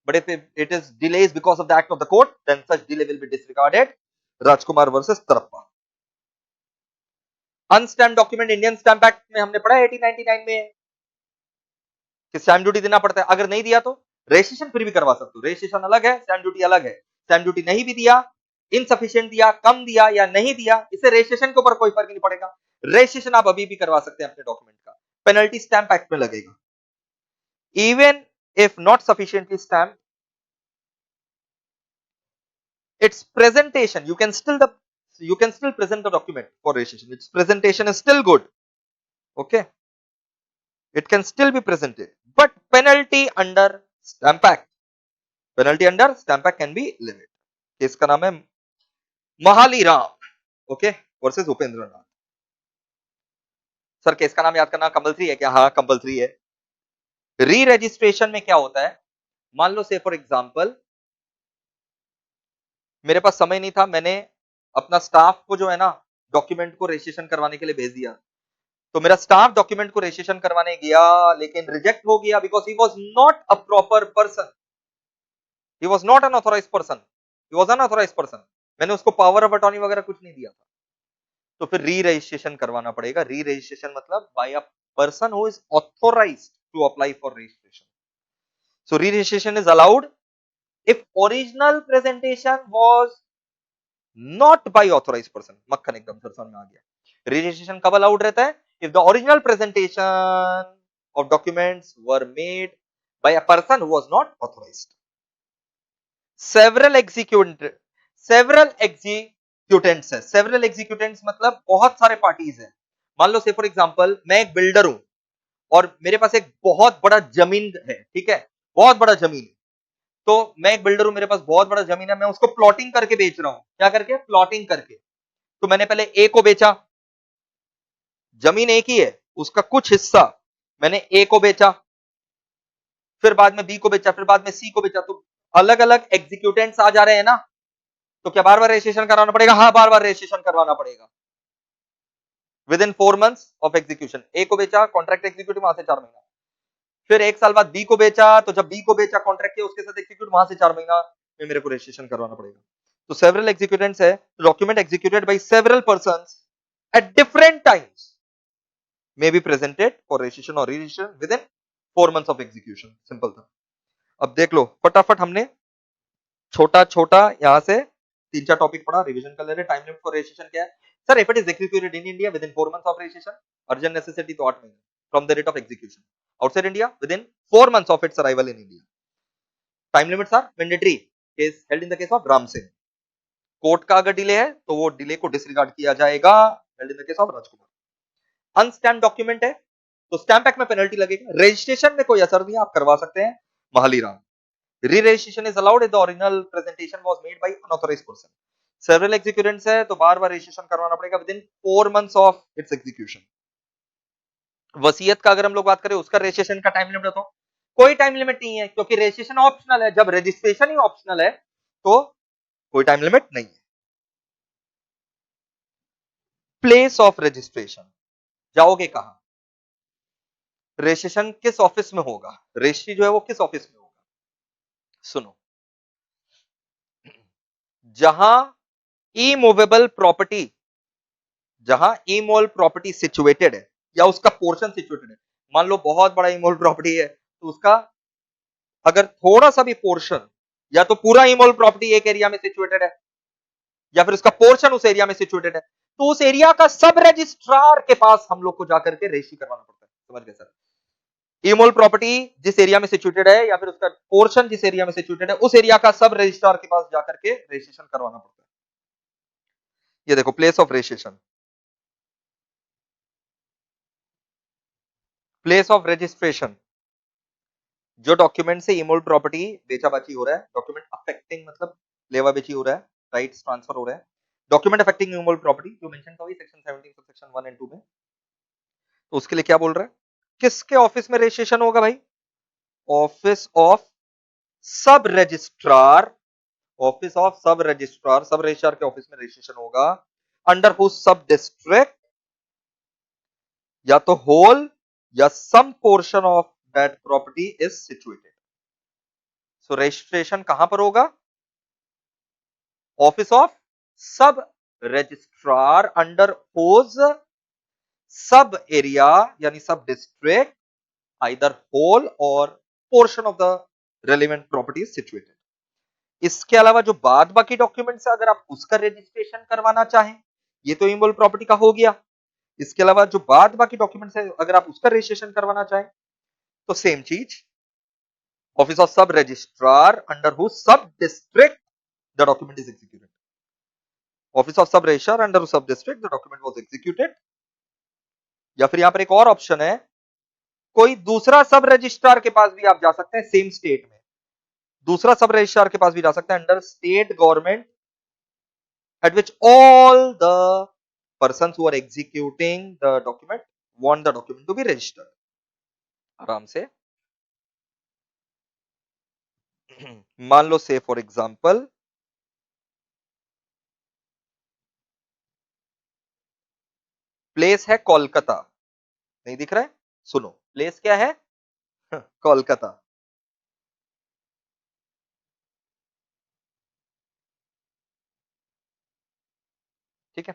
but if it is delays because of the act of the court, then such delay will be disregarded. Rajkumar versus Tarappa. Unstamped document Indian stamp act में हमने पढ़ा 1899 में कि stamp duty देना पड़ता है, अगर नहीं दिया तो रजिस्ट्रेशन फिर भी करवा सकते हो, रजिस्ट्रेशन अलग है, स्टैम्प ड्यूटी अलग है। स्टैम्प ड्यूटी नहीं भी दिया, इनसफिशिएंट दिया, कम दिया या नहीं दिया, इससे रजिस्ट्रेशन के ऊपर कोई फर्क नहीं पड़ेगा, रजिस्ट्रेशन आप अभी भी करवा सकते हैं अपने डॉक्यूमेंट का, पेनल्टी स्टैम्प एक्ट में लगेगा। Even if not sufficiently stamp its presentation, you can still present the document for registration, its presentation is still good, okay, it can still be presented, but penalty under stamp act can be limited। Case का नाम है Mahali Ram, okay, versus Upendra Nath. Sir case का नाम याद करना compulsory है क्या? हाँ कंपलसरी है। री रजिस्ट्रेशन में क्या होता है, मान लो से फॉर एग्जांपल मेरे पास समय नहीं था, मैंने अपना स्टाफ को जो है ना डॉक्यूमेंट को रजिस्ट्रेशन करवाने के लिए भेज दिया, तो मेरा स्टाफ डॉक्यूमेंट को रजिस्ट्रेशन करवाने गया लेकिन रिजेक्ट हो गया because he was not a proper person, he was not an authorised person, he was unauthorised person, मैंने उसको पावर ऑफ अटॉर्नी वगैरह कुछ नहीं दिया था, तो फिर री रजिस्ट्रेशन करवाना पड़ेगा। री रजिस्ट्रेशन मतलब by a person who is authorised to apply for registration. So re registration is allowed if original presentation was not by authorized person। मक्खन एकदम सर समझ में आ गया। रजिस्ट्रेशन कब अलाउड रहता है? if the original presentation of documents were made by a person who was not authorized। several executants है, several executants मतलब बहुत सारे पार्टीज हैं। मान लो से फॉर एग्जांपल मैं एक बिल्डर हूं और मेरे पास एक बहुत बड़ा जमीन है, ठीक है, बहुत बड़ा जमीन, तो मैं एक बिल्डर हूं, मेरे पास बहुत बड़ा जमीन है, मैं उसको प्लॉटिंग करके बेच रहा हूं। क्या करके? प्लॉटिंग करके। तो मैंने पहले ए को बेचा, जमीन एक ही है, उसका कुछ हिस्सा मैंने ए को बेचा, फिर बाद में बी को बेचा, फिर बाद में सी को बेचा, तो अलग अलग एग्जीक्यूटेंट्स आ जा रहे हैं ना, तो क्या बार बार रजिस्ट्रेशन कराना पड़ेगा? हाँ बार बार रजिस्ट्रेशन करवाना पड़ेगा। Within 4 months of execution, A को बेचा, कॉन्ट्रैक्ट एग्जीक्यूटिव, वहां से 4 महीना, फिर 1 साल बाद बी को बेचा, तो जब बी को बेचा कॉन्ट्रैक्ट किया उसके साथ एग्जीक्यूट, वहां से 4 महीना में मेरे को रजिस्ट्रेशन करवाना पड़ेगा। तो सेवरल एग्जीक्यूटेंट्स है, document executed by several persons at different times may be presented for registration or re-registration within 4 months of execution। Simple था। अब देख लो फटाफट, हमने छोटा छोटा यहां से 3-4 टॉपिक पढ़ा, रिवीजन कर ले रहे। टाइम लिमिट फॉर रजिस्ट्रेशन क्या है? Sir if it is executed in India within 4 months of registration, urgent necessity तो 8 महीने from the date of execution, outside India within 4 months of its arrival in India. Time limits are mandatory, case held in the case of Ram Singh. Court का अगर delay है तो वो delay को disregard किया जाएगा, held in the case of Rajkumar. Unstamped document है तो स्टैम्प एक्ट में पेनल्टी लगेगी, रजिस्ट्रेशन में कोई असर नहीं, आप करवा सकते हैं Mahali Ram. Re registration is allowed if the original presentation was made by unauthorised person. Several executants है तो बार बार रजिस्ट्रेशन करवाना पड़ेगा within 4 months of its execution. वसीयत का अगर हम लोग बात करें, उसका रजिस्ट्रेशन का टाइम लिमिट तो कोई टाइम लिमिट नहीं है, क्योंकि रजिस्ट्रेशन ऑप्शनल है। जब रजिस्ट्रेशन ही ऑप्शनल है तो कोई टाइम लिमिट नहीं है। प्लेस ऑफ रजिस्ट्रेशन, जाओगे कहां? रजिस्ट्रेशन किस ऑफिस में होगा? रजिस्ट्री जो है वो किस ऑफिस में होगा? सुनो, जहां इमूवेबल प्रॉपर्टी, जहां इमूवेबल प्रॉपर्टी सिचुएटेड है या उसका पोर्शन सिचुएटेड है, मान लो बहुत बड़ा इमूवेबल प्रॉपर्टी है तो उसका अगर थोड़ा सा भी पोर्शन या तो पूरा इमूवेबल प्रॉपर्टी एक एरिया में सिचुएटेड है या फिर उसका पोर्शन उस एरिया में सिचुएटेड है, तो उस एरिया का सब रजिस्ट्रार के पास हम लोग को जाकर के रजिस्ट्री करवाना पड़ता है। समझ गए सर? इमोल प्रॉपर्टी जिस एरिया में सिचुएटेड है या फिर उसका पोर्शन जिस एरिया में सिचुएटेड है, उस एरिया का सब रजिस्ट्रार के पास जाकर के रजिस्ट्रेशन करवाना पड़ता है। ये देखो place of registration, place of registration, जो डॉक्यूमेंट से इमोल प्रॉपर्टी बेचाबाची हो रहा है, डॉक्यूमेंट अफेक्टिंग मतलब लेवा बेची हो रहा है, राइट्स ट्रांसफर हो रहा है, डॉक्यूमेंट अफेक्टिंग इमोल प्रॉपर्टी जो मेंशन था वही सेक्शन 17 सेक्शन 1 एंड 2 में। तो उसके लिए क्या बोल रहा है? किसके ऑफिस में रजिस्ट्रेशन होगा भाई? Office of sub registrar, office of sub registrar, sub registrar के ऑफिस में रजिस्ट्रेशन होगा, अंडर हुज सब डिस्ट्रिक्ट या तो होल या some portion of that property is situated. So registration कहां पर होगा? Office of sub registrar under whose sub area यानी sub district, either whole or portion of the relevant property is situated. इसके अलावा जो बाद बाकी डॉक्यूमेंट्स है, अगर आप उसका रजिस्ट्रेशन करवाना चाहें, ये तो इमूवेबल प्रॉपर्टी का हो गया। इसके अलावा जो बाद बाकी डॉक्यूमेंट्स है, अगर आप उसका रजिस्ट्रेशन करवाना चाहें, तो सेम चीज, office of sub registrar under who सब district the document is executed. Office of sub registrar under sub district the document was executed. या फिर यहां पर एक और ऑप्शन है, कोई दूसरा सब रजिस्ट्रार के पास भी आप जा सकते हैं, सेम स्टेट में दूसरा सब रजिस्ट्रार के पास भी जा सकते हैं, under state government at which all the persons who are executing the document want the document to be registered। आराम से मान लो, से फॉर एग्जांपल प्लेस है कोलकाता, नहीं दिख रहा है, सुनो, प्लेस क्या है? कोलकाता। ठीक है,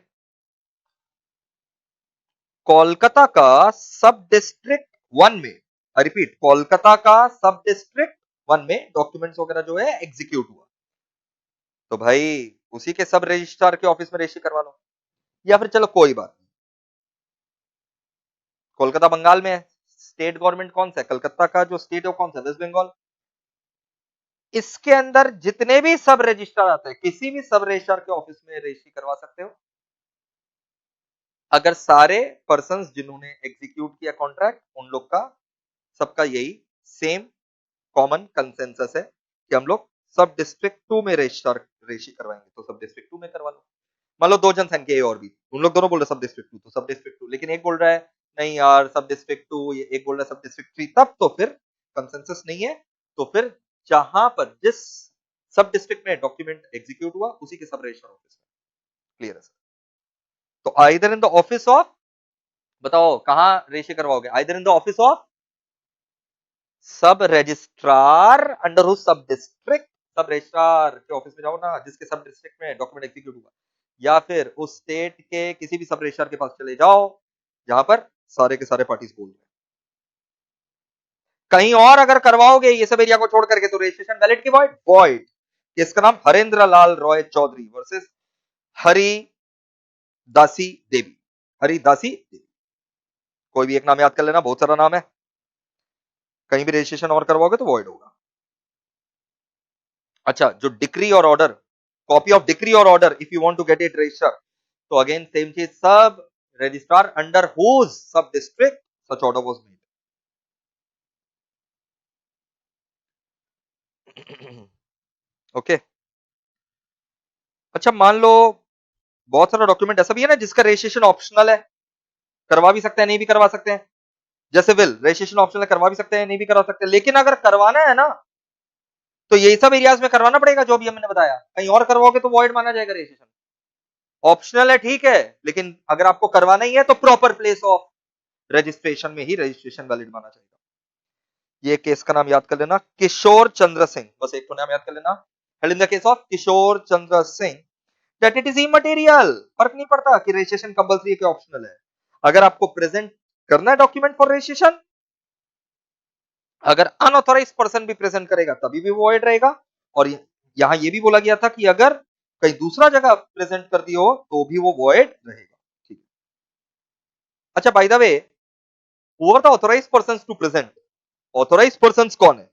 कोलकाता का सब डिस्ट्रिक्ट 1 में, रिपीट, कोलकाता का सब डिस्ट्रिक्ट 1 में डॉक्यूमेंट्स वगैरह जो है एग्जीक्यूट हुआ, तो भाई उसी के सब रजिस्ट्रार के ऑफिस में रजिस्ट्री करवा लो। या फिर चलो कोई बात नहीं, कोलकाता बंगाल में है, स्टेट गवर्नमेंट कौन सा है? कलकत्ता का जो स्टेट है कौन सा? वेस्ट बंगाल। इसके अंदर जितने भी सब रजिस्ट्रार आते हैं, किसी भी सब रजिस्ट्रार के ऑफिस में रजिस्ट्री करवा सकते हो, अगर सारे पर्संस जिन्होंने एग्जीक्यूट किया कॉन्ट्रैक्ट, उन लोग का सबका यही सेम कॉमन कंसेंसस है कि हम लोग सब डिस्ट्रिक्ट 2 में रजिस्ट्री करवाएंगे, तो सब डिस्ट्रिक्ट 2 में करवा लो। मान लो दो जनसंख्या ए और बी, उन लोग दोनों बोल रहे सब डिस्ट्रिक्ट 2, तो सब डिस्ट्रिक्ट 2, लेकिन एक बोल रहा है नहीं यार सब डिस्ट्रिक्ट 2, एक बोल रहा है सब डिस्ट्रिक्ट 3, तब तो फिर कंसेंसस नहीं है, तो फिर जहां पर जिस सब डिस्ट्रिक्ट में डॉक्यूमेंट एग्जीक्यूट हुआ, उसी के सब रजिस्ट्रार ऑफिस में। क्लियर है सर? तो either in the office of, बताओ कहां रजिस्ट्री करवाओगे? Either in the office of sub registrar under who सब डिस्ट्रिक्ट, सब रजिस्ट्रार के ऑफिस में जाओ ना, जिसके सब डिस्ट्रिक्ट में डॉक्यूमेंट एग्जीक्यूट हुआ, या फिर उस स्टेट के किसी भी सब रजिस्ट्रार के पास चले जाओ जहां पर सारे के सारे पार्टीज बोल रहे हैं। कहीं और अगर करवाओगे ये सब एरिया को छोड़ करके, तो रजिस्ट्रेशन वैलिड की वॉइड वॉइड। इसका नाम हरेंद्र लाल रॉय चौधरी वर्सेस हरि दासी देवी, हरि दासी देवी, कोई भी एक नाम याद कर लेना, बहुत सारा नाम है, कहीं भी रजिस्ट्रेशन और करवाओगे तो वॉइड होगा। अच्छा, जो decree or order, copy of decree or order if you want to get it register, तो अगेन सेम चीज, sub registrar under whose sub district such order was made. Okay. अच्छा, मान लो बहुत सारा डॉक्यूमेंट ऐसा भी है ना जिसका रजिस्ट्रेशन ऑप्शनल है, करवा भी सकते हैं नहीं भी करवा सकते हैं, जैसे विल रजिस्ट्रेशन ऑप्शनल है, करवा भी सकते हैं नहीं भी करवा सकते हैं, लेकिन अगर करवाना है ना, तो यही सब एरियाज में करवाना पड़ेगा जो भी हमने बताया, कहीं और करवाओगे तो वॉइड माना जाएगा रजिस्ट्रेशन। ऑप्शनल है ठीक है, लेकिन अगर आपको करवाना ही है तो प्रॉपर प्लेस ऑफ रजिस्ट्रेशन में ही रजिस्ट्रेशन वैलिड माना जाएगा। ये केस का नाम याद कर लेना, किशोर चंद्र सिंह, बस एक तो नाम याद कर लेना, held in the case of Kishore Chandra Singh that it is immaterial, फर्क नहीं पड़ता कि रजिस्ट्रेशन कंपलसरी है कि ऑप्शनल है, अगर आपको प्रेजेंट करना है डॉक्यूमेंट फॉर रजिस्ट्रेशन, अगर अनऑथोराइज्ड पर्सन भी प्रेजेंट करेगा तभी भी वॉइड रहेगा, और यहां ये भी बोला गया था कि अगर कहीं दूसरा जगह प्रेजेंट कर दी हो तो भी वो वॉइड रहेगा। ठीक है। अच्छा, by the way, who are the authorised persons to present? Authorised persons कौन है?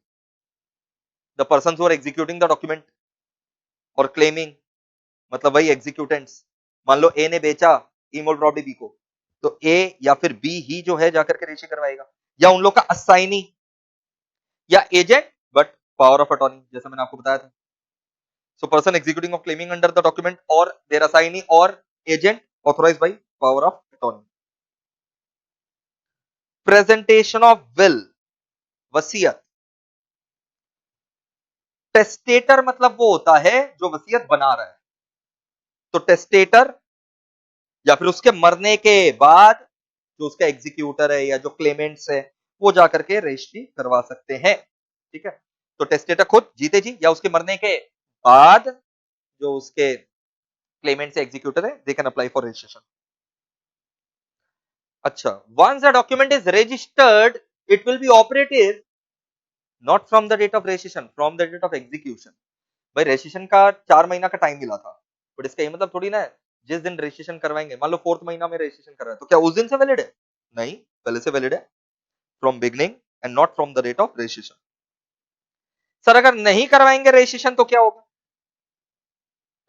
The persons who are executing the document or claiming, मतलब वही एग्जीक्यूटेंट्स। मान लो ए ने बेचा इमोल प्रॉपर्टी बी को, तो ए या फिर बी ही जो है जाकर के रजिस्ट्री करवाएगा, या उन लोग का असाइनी या agent, but power of attorney, जैसा मैंने आपको बताया था। So person executing or claiming under the document or their assignee or agent authorized by power of attorney. Presentation of will, वसीयत। टेस्टेटर मतलब वो होता है जो वसीयत बना रहा है, तो टेस्टेटर या फिर उसके मरने के बाद जो उसका एग्जीक्यूटर है या जो क्लेमेंट्स है, वो जाकर के रजिस्ट्री करवा सकते हैं। ठीक है, तो टेस्टेटर खुद जीते जी या उसके मरने के बाद जो उसके क्लेमेंट से एग्जीक्यूटर है, they can apply for registration. अच्छा, once a document is registered, it will be operative not from the date of registration, from the date of execution. भाई रजिस्ट्रेशन का 4 महीना का टाइम मिला था, बट इसका ये मतलब थोड़ी ना है जिस दिन रजिस्ट्रेशन करवाएंगे, मान लो 4th महीना में रजिस्ट्रेशन करवाए तो क्या उस दिन से वैलिड है? नहीं, पहले से वैलिड है, from beginning and not from the date of registration. Sir अगर नहीं करवाएंगे रजिस्ट्रेशन तो क्या होगा?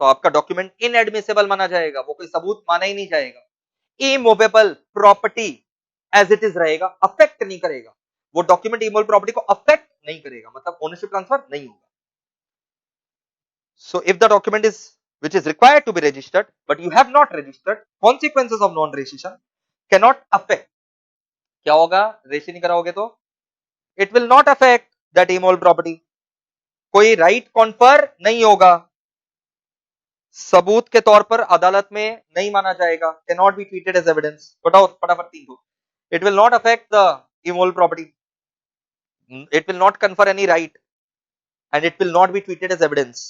तो आपका डॉक्यूमेंट इनएडमिसिबल माना जाएगा, वो कोई सबूत माना ही नहीं जाएगा। Immovable property as it is रहेगा, अफेक्ट नहीं करेगा वो डॉक्यूमेंट, इमूवेबल प्रॉपर्टी को अफेक्ट नहीं करेगा, मतलब ओनरशिप ट्रांसफर नहीं होगा। So if the document is which is required to be registered, but you have not registered, consequences of non-registration cannot affect. क्या होगा रजिस्ट्रेशन नहीं कराओगे तो? It will not affect that immovable property. कोई right confer नहीं होगा, सबूत के तौर पर अदालत में नहीं माना जाएगा, cannot be treated as evidence. बताओ फटाफट तीन दो। It will not affect the immovable property. It will not confer any right, and it will not be treated as evidence.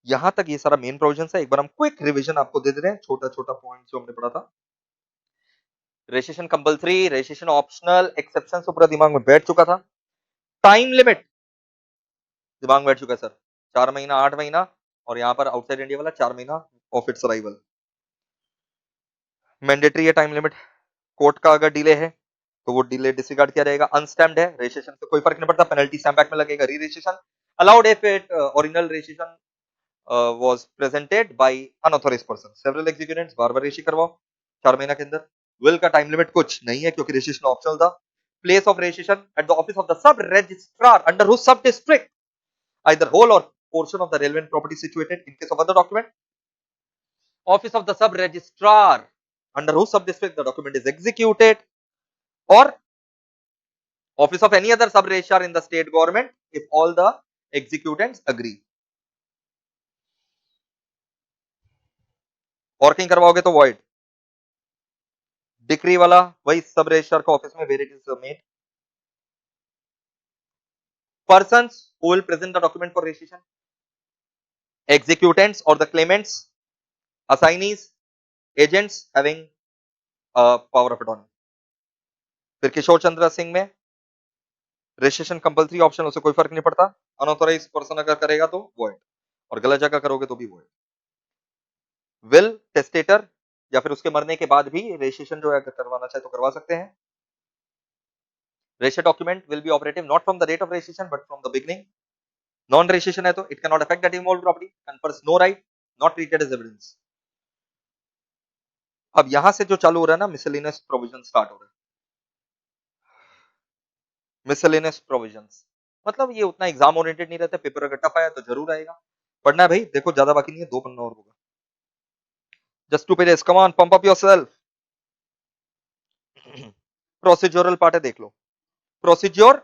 यहां तक ये सारा मेन प्रोविजन है। एक बार हम क्विक रिवीजन आपको दे दे रहे हैं, छोटा छोटा पॉइंट जो हमने पढ़ा था। Registration compulsory, registration optional, exception तो पूरा दिमाग में बैठ चुका था। टाइम लिमिट दिमाग में बैठ चुका है सर, 4 महीना 8 महीना, और यहाँ पर आउटसाइड इंडिया वाला 4 महीना ऑफ इट्स अराइवल। मैंडेटरी है टाइम लिमिट, कोर्ट का अगर डिले है तो वो डिले डिसरिगार्ड किया रहेगा। अनस्टैम्प्ड है, रजिस्ट्रेशन से कोई फर्क नहीं पड़ता, पेनल्टी स्टैम्प एक्ट में लगेगा। री registration allowed if it original registration was presented by unauthorized person. Several executants बार-बार इश्यू करवाओ 4 महीना के अंदर। विल का टाइम लिमिट कुछ नहीं है क्योंकि रजिस्ट्रेशन ऑप्शनल था। Place of registration at the office of the sub registrar under whose sub district either whole or portion of the relevant property situated in case of other document. Office of the sub registrar under whose sub district the document is executed, or office of any other sub registrar in the state government if all the executants agree. और कहीं करवाओगे तो void. Decree वाला वही सब registrar का office में where it is made. Persons who will present the document for registration, executants or the claimants, assignees, agents having power of attorney. फिर किशोर चंद्र सिंह में रजिस्ट्रेशन कंपलसरी ऑप्शन, उसे कोई फर्क नहीं पड़ता। अनऑथोराइज पर्सन अगर करेगा तो वॉइड, और गलत जगह करोगे तो भी वॉइड। विल टेस्टेटर या फिर उसके मरने के बाद भी रजिस्ट्रेशन जो है अगर करवाना चाहे तो करवा सकते हैं। Registered document will be operative not from the date of registration but from the beginning. Non registration है तो it can not affect that immovable property, confers no right, not treated as evidence. अब यहां से जो चालू हो रहा है ना, मिसलेनियस प्रोविजन स्टार्ट हो रहा है। मिसलेनियस प्रोविजंस मतलब ये उतना एग्जाम ओरिएंटेड नहीं रहता, पेपर अगर टफ आया तो जरूर आएगा। पढ़ना है भाई, देखो ज्यादा बाकी नहीं है, 2 पन्ना और होगा। Just 2 pages, come on, pump up yourself. Procedural part है, देख लो। Procedure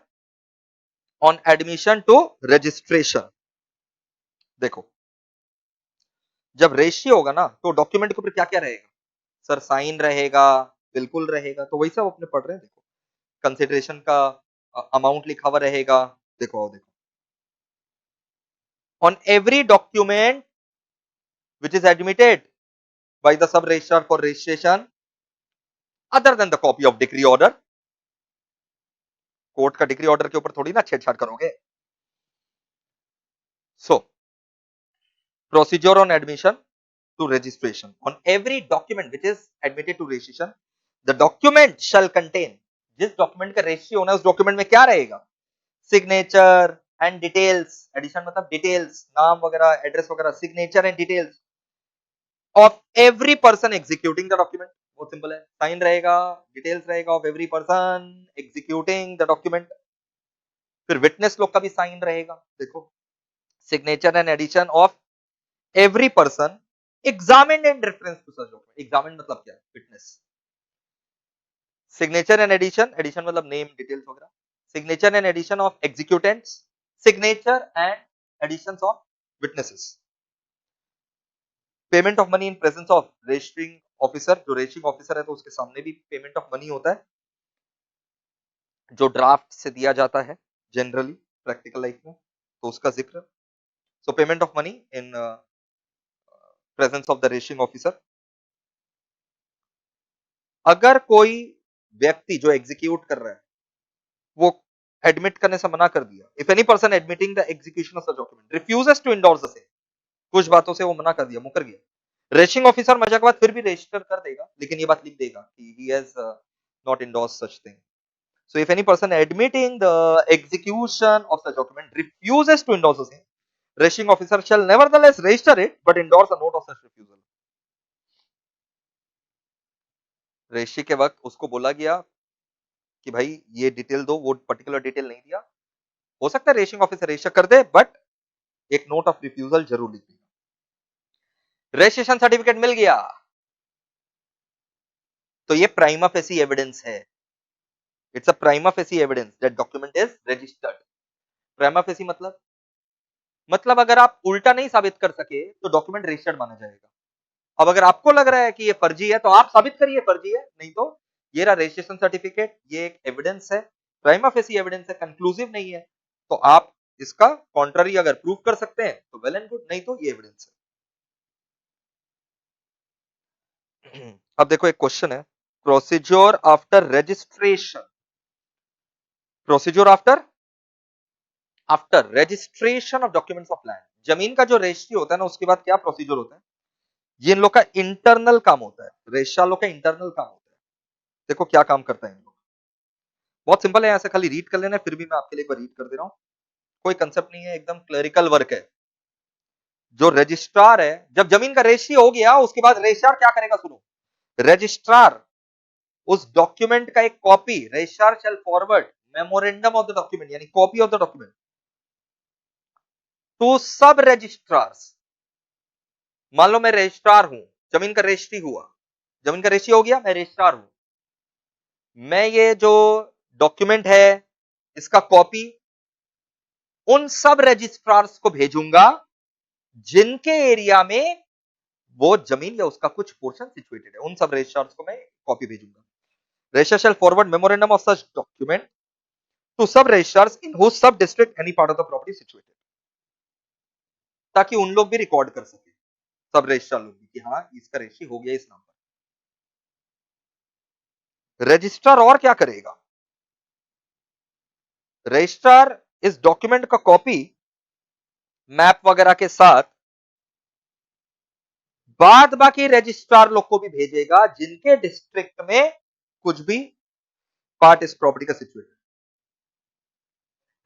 on admission to registration. देखो जब रजिस्ट्री होगा ना तो डॉक्यूमेंट के ऊपर क्या क्या रहेगा? सर साइन रहेगा, बिल्कुल रहेगा, तो वही सब अपने पढ़ रहे हैं। देखो कंसिडरेशन का अमाउंट लिखा हुआ रहेगा। देखो देखो, on every document which is admitted by the sub registrar for registration other than the copy of decree order, court का डिक्री ऑर्डर के ऊपर थोड़ी ना छेड़छाड़ करोगे। So procedure on admission to registration, on every document which is admitted to registration the document shall contain, जिस document का registry होना है उस डॉक्यूमेंट में क्या रहेगा? सिग्नेचर एंड डिटेल्स, एडिशन मतलब डिटेल्स, नाम वगैरह, एड्रेस वगैरह, signature and details of every person executing the document. बहुत सिंपल है, साइन रहेगा, डिटेल्स रहेगा of every person executing the document. फिर विटनेस लोग का भी साइन रहेगा। देखो signature and addition of every person examined in reference to such document. Examined मतलब क्या है? Witness. Signature and addition, addition मतलब नेम डिटेल्स वगैरह। Signature and addition of executants, signature and additions of witnesses. Payment of money in presence of registering officer, जो registering officer है तो उसके सामने भी पेमेंट ऑफ मनी होता है, जो ड्राफ्ट से दिया जाता है जनरली प्रैक्टिकल लाइफ में, तो उसका जिक्र। सो payment of money in presence of the registering officer. अगर कोई व्यक्ति जो एग्जीक्यूट कर रहा है वो एडमिट करने से मना कर दिया, if any person admitting the execution of such document refuses to endorse the same, कुछ बातों से वो मना कर दिया, मुकर गया, रजिस्टरिंग ऑफिसर मजा के बाद फिर भी रजिस्टर कर देगा, लेकिन ये बात लिख देगा कि he has not endorse such thing. So if any person admitting the execution of such document refuses to endorse the same, registering officer shall nevertheless register it but endorse a note of such refusal. Registry के वक्त उसको बोला गया कि भाई ये detail दो, वो पर्टिकुलर डिटेल नहीं दिया, हो सकता है रजिस्ट्रिंग ऑफिसर रजिस्टर कर दे बट एक नोट ऑफ रिफ्यूजल जरूर लिख देगा. रजिस्ट्रेशन सर्टिफिकेट मिल गया तो ये प्राइमा फेसी एविडेंस है. It's a prima facie evidence that document is registered. Prima facie मतलब अगर आप उल्टा नहीं साबित कर सके तो डॉक्यूमेंट रजिस्टर्ड माना जाएगा. अब अगर आपको लग रहा है कि ये फर्जी है तो आप साबित करिए फर्जी है, नहीं तो ये रहा रजिस्ट्रेशन सर्टिफिकेट, ये एक एविडेंस है, प्राइमा फेसी एविडेंस है, कंक्लूसिव नहीं है, तो आप इसका कॉन्ट्ररी अगर प्रूव कर सकते हैं तो वेल एंड गुड, नहीं तो ये एविडेंस है. अब देखो एक क्वेश्चन है, procedure after registration, procedure after registration of documents of land. जमीन का जो रजिस्ट्री होता है ना उसके बाद क्या प्रोसीजर होता है, ये इन लोग का इंटरनल काम होता है, रजिस्ट्रार लोग का इंटरनल काम होता है. देखो क्या काम करता है इन लोग, बहुत सिंपल है, ऐसे खाली रीड कर लेना है, फिर भी मैं आपके लिए एक बार रीड कर दे रहा हूं, कोई कंसेप्ट नहीं है, एकदम क्लरिकल वर्क है. जो रजिस्ट्रार है, जब जमीन का रजिस्ट्री हो गया उसके बाद रजिस्ट्रार क्या करेगा, सुनो, रजिस्ट्रार उस डॉक्यूमेंट का एक copy, registrar shall forward memorandum of the document यानी copy of the document to sub registrars. मान लो मैं रजिस्ट्रार हूं, जमीन का रजिस्ट्री हुआ, जमीन का रजिस्ट्री हो गया, मैं रजिस्ट्रार हूं, मैं ये जो डॉक्यूमेंट है इसका कॉपी उन सब रजिस्ट्रार्स को भेजूंगा जिनके एरिया में वो जमीन या उसका कुछ पोर्शन सिचुएटेड है, उन सब रजिस्ट्रार्स को मैं कॉपी भेजूंगा. Registrar shall forward memorandum of such document to sub registrars in whose sub district any part of the property situated, ताकि उन लोग भी रिकॉर्ड कर सके, सब रजिस्ट्रार लोग भी, कि हाँ इसका रजिस्ट्री हो गया इस नाम पर. रजिस्ट्रार और क्या करेगा, रजिस्ट्रार इस डॉक्यूमेंट का कॉपी मैप वगैरह के साथ बाद बाकी रजिस्ट्रार लोग को भी भेजेगा जिनके डिस्ट्रिक्ट में कुछ भी पार्ट इस प्रॉपर्टी का सिचुएटेड.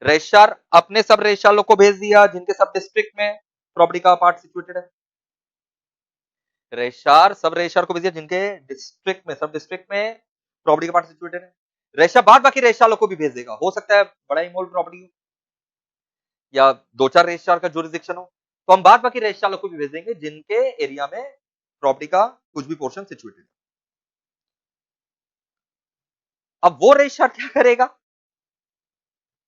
रजिस्ट्रार अपने सब रजिस्ट्रार लोग को भेज दिया जिनके सब डिस्ट्रिक्ट में प्रॉपर्टी का पार्ट सिचुएटेड है, रजिस्ट्रार सब रजिस्ट्रार को भेज दिया जिनके डिस्ट्रिक्ट में, सब डिस्ट्रिक्ट में प्रॉपर्टी का पार्ट सिचुएटेड है. रजिस्ट्रार बाद बाकी रजिस्ट्रार लोग को भी भेज देगा, हो सकता है बड़ा इमोल प्रॉपर्टी हो या दो चार रजिस्ट्रार का जुरिसडिक्शन हो, तो हम बाद बाकी रजिस्ट्रार लोग को भी भेज देंगे जिनके एरिया में प्रॉपर्टी का कुछ भी पोर्शन सिचुएटेड है. अब वो रजिस्ट्रार क्या करेगा,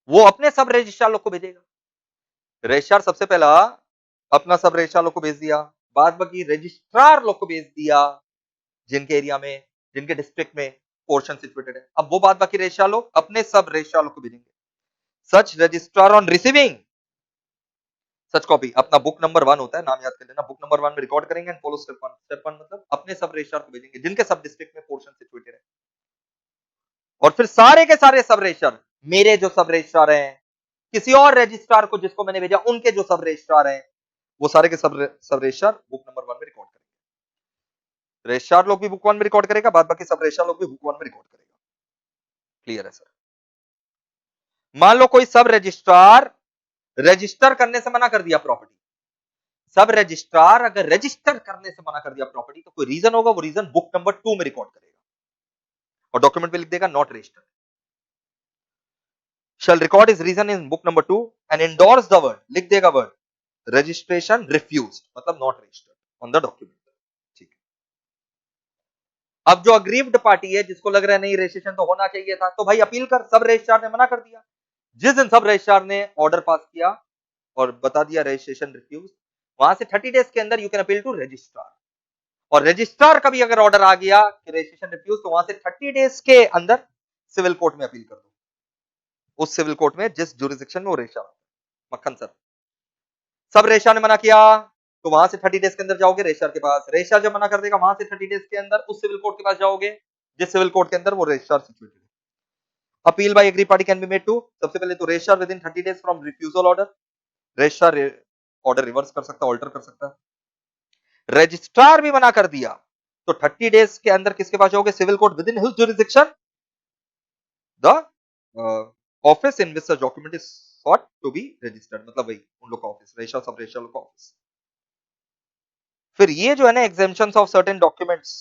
वो अपने सब रजिस्ट्रार लोग को भेजेगा. रजिस्ट्रार सबसे पहला अपना सब रजिस्ट्रार लोग को भेज दिया, बाद बाकी रजिस्ट्रार लोग को भेज दिया जिनके एरिया में, जिनके डिस्ट्रिक्ट में पोर्शन सिचुएटेड है. अब वो बाद बाकी रजिस्ट्रार लोग अपने सब रजिस्ट्रार लोग को भेजेंगे. Such registrar on receiving such copy, अपना बुक नंबर 1 होता है, नाम याद कर लेना, बुक नंबर 1 में रिकॉर्ड करेंगे एंड फॉलो स्टेप 1. स्टेप 1 मतलब अपने सब रजिस्ट्रार को भेजेंगे जिनके सब डिस्ट्रिक्ट में पोर्शन सिचुएटेड है. और फिर सारे के सारे सब रजिस्ट्रार, मेरे जो सब रजिस्ट्रार हैं, किसी और रजिस्ट्रार को जिसको मैंने भेजा उनके जो सब रजिस्ट्रार हैं, वो सारे के सब रजिस्ट्रार बुक नंबर 1 में रिकॉर्ड करेंगे. रजिस्ट्रार लोग भी बुक 1 में रिकॉर्ड करेगा, बाद बाकी सब रजिस्ट्रार लोग भी बुक 1 में रिकॉर्ड करेगा. क्लियर है सर. मान लो कोई सब रजिस्ट्रार रजिस्टर करने से मना कर दिया प्रॉपर्टी, सब रजिस्ट्रार अगर रजिस्टर करने से मना कर दिया प्रॉपर्टी तो कोई रीजन होगा, वो रीजन बुक नंबर 2 में रिकॉर्ड करेगा और डॉक्यूमेंट पे लिख देगा not registered. Shall record his reason in book number 2 and endorse the word, लिख देगा वर्ड रजिस्ट्रेशन रिफ्यूज्ड, मतलब not registered on the document. ठीक है. अब जो अग्रीव्ड पार्टी है जिसको लग रहा है नहीं रजिस्ट्रेशन तो होना चाहिए था, तो भाई अपील कर, सब रजिस्ट्रार ने मना कर दिया. जिस दिन सब रजिस्ट्रार ने ऑर्डर पास किया और बता दिया रजिस्ट्रेशन रिफ्यूज, वहां से 30 डेज के अंदर you can appeal to registrar. और रजिस्ट्रार का भी अगर ऑर्डर आ गया कि रजिस्ट्रेशन रिफ्यूज, तो वहां से 30 डेज के अंदर सिविल कोर्ट में अपील कर दो, उस सिविल कोर्ट में जिस जुरिसडिक्शन में वो रजिस्ट्रार. मक्खन सर, सब रजिस्ट्रार ने मना किया तो वहां से 30 डेज के अंदर जाओगे रजिस्ट्रार के पास, रजिस्ट्रार जब मना कर देगा वहां से 30 डेज के अंदर उस सिविल कोर्ट के पास जाओगे जिस सिविल कोर्ट के अंदर वो रजिस्ट्रार सिचुएटेड है। Appeal by aggrieved party can be made to, सबसे पहले तो registrar within 30 days from refusal order, registrar order reverse कर सकता है, ऑल्टर कर सकता है। रजिस्ट्रार भी मना कर दिया तो 30 डेज के अंदर किसके पास जाओगे? Civil court within his jurisdiction, the office in which such document is sought to be registered, मतलब वही उन लोग का ऑफिस, रजिस्ट्रार सब रजिस्ट्रार का ऑफिस। फिर ये जो है ना एग्जेम्पशंस ऑफ सर्टेन डॉक्यूमेंट्स,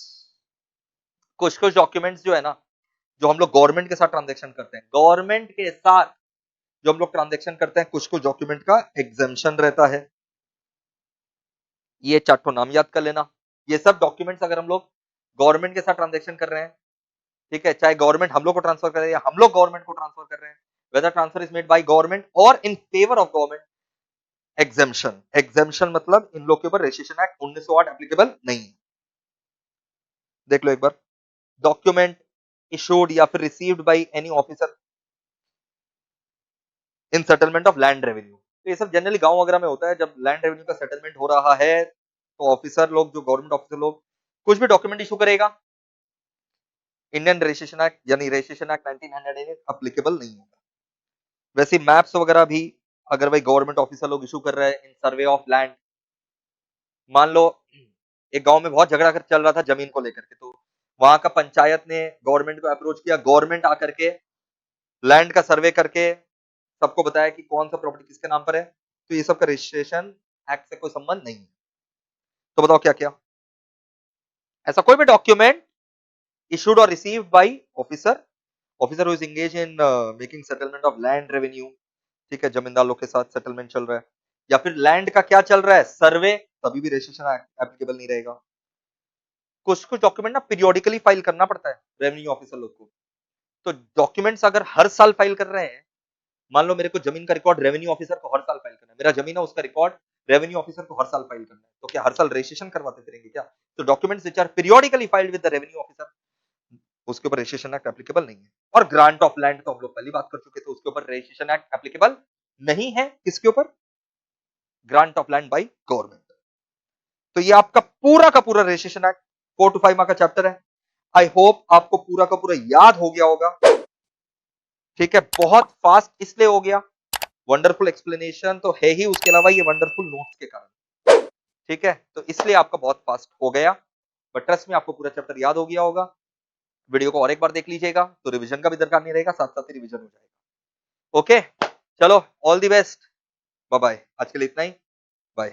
कुछ डॉक्यूमेंट्स जो है ना, जो हम लोग गवर्नमेंट के साथ ट्रांजेक्शन करते हैं, गवर्नमेंट के साथ जो हम लोग ट्रांजेक्शन करते हैं, कुछ डॉक्यूमेंट का एग्जेम्पशन रहता है। ये चार ठो नाम याद कर लेना। ये सब डॉक्यूमेंट्स अगर हम लोग गवर्नमेंट के साथ ट्रांजेक्शन कर रहे हैं, ठीक है, चाहे गवर्नमेंट हम लोग को ट्रांसफर कर रहे हैं या हम लोग गवर्नमेंट को ट्रांसफर कर रहे हैं, whether transfer is made by government और in favour of government, exemption, exemption मतलब इन लोग के ऊपर रजिस्ट्रेशन एक्ट 1908 एप्लीकेबल नहीं है। देख लो एक बार, डॉक्यूमेंट इशूड या फिर received by any officer in settlement of land revenue, तो ये सब जनरली गांव वगैरह में होता है। जब लैंड रेवेन्यू का सेटलमेंट हो रहा है तो ऑफिसर लोग, जो गवर्नमेंट ऑफिसर लोग कुछ भी डॉक्यूमेंट इशू करेगा, इंडियन रजिस्ट्रेशन एक्ट यानी रजिस्ट्रेशन एक्ट 1900 एप्लीकेबल नहीं होगा। वैसे मैप्स वगैरह भी अगर भाई गवर्नमेंट ऑफिसर लोग इशू कर रहे हैं इन सर्वे ऑफ लैंड, मान लो एक गांव में बहुत झगड़ा कर चल रहा था जमीन को लेकर के, तो वहां का पंचायत ने गवर्नमेंट को अप्रोच किया, गवर्नमेंट आकर के लैंड का सर्वे करके सबको बताया कि कौन सा प्रॉपर्टी किसके नाम पर है, तो ये सब का रजिस्ट्रेशन एक्ट से कोई संबंध नहीं है। तो बताओ क्या क्या, ऐसा कोई भी document issued or received by officer who is engaged in making settlement of land revenue, ठीक है, जमींदार लोग के साथ सेटलमेंट चल रहा है या फिर लैंड का क्या चल रहा है, सर्वे, तभी भी रजिस्ट्रेशन एप्लीकेबल नहीं रहेगा। कुछ डॉक्यूमेंट ना पीरियोडिकली फाइल करना पड़ता है रेवेन्यू ऑफिसर लोग को, तो डॉक्यूमेंट्स अगर हर साल फाइल कर रहे हैं, मान लो मेरे को जमीन का रिकॉर्ड रेवेन्यू ऑफिसर को हर साल फाइल करना है, मेरा जमीन है उसका रिकॉर्ड रेवेन्यू ऑफिसर को हर साल फाइल करना है, तो क्या हर साल रजिस्ट्रेशन करवाते फिरेंगे क्या? तो documents which are periodically filed with the revenue officer, उसके ऊपर रजिस्ट्रेशन एक्ट एप्लीकेबल नहीं है। और ग्रांट ऑफ लैंड तो हम लोग पहली बात कर चुके थे, उसके ऊपर रजिस्ट्रेशन एक्ट एप्लीकेबल नहीं है। किसके ऊपर? Grant of land by government. तो ये आपका पूरा का पूरा रजिस्ट्रेशन एक्ट 4 to 5 मार्क का चैप्टर है। आई होप आपको पूरा का पूरा याद हो गया होगा, ठीक है, बहुत फास्ट इसलिए हो गया, वंडरफुल एक्सप्लेनेशन तो है ही, उसके अलावा ये वंडरफुल नोट्स के कारण, ठीक है, तो इसलिए आपका बहुत फास्ट हो गया, बट ट्रस्ट में आपको पूरा चैप्टर याद हो गया होगा। वीडियो को और एक बार देख लीजिएगा तो रिवीजन का भी दरकार नहीं रहेगा, साथ साथ ही रिवीजन हो जाएगा। ओके, चलो all the best, bye bye, आज के लिए इतना ही, बाय।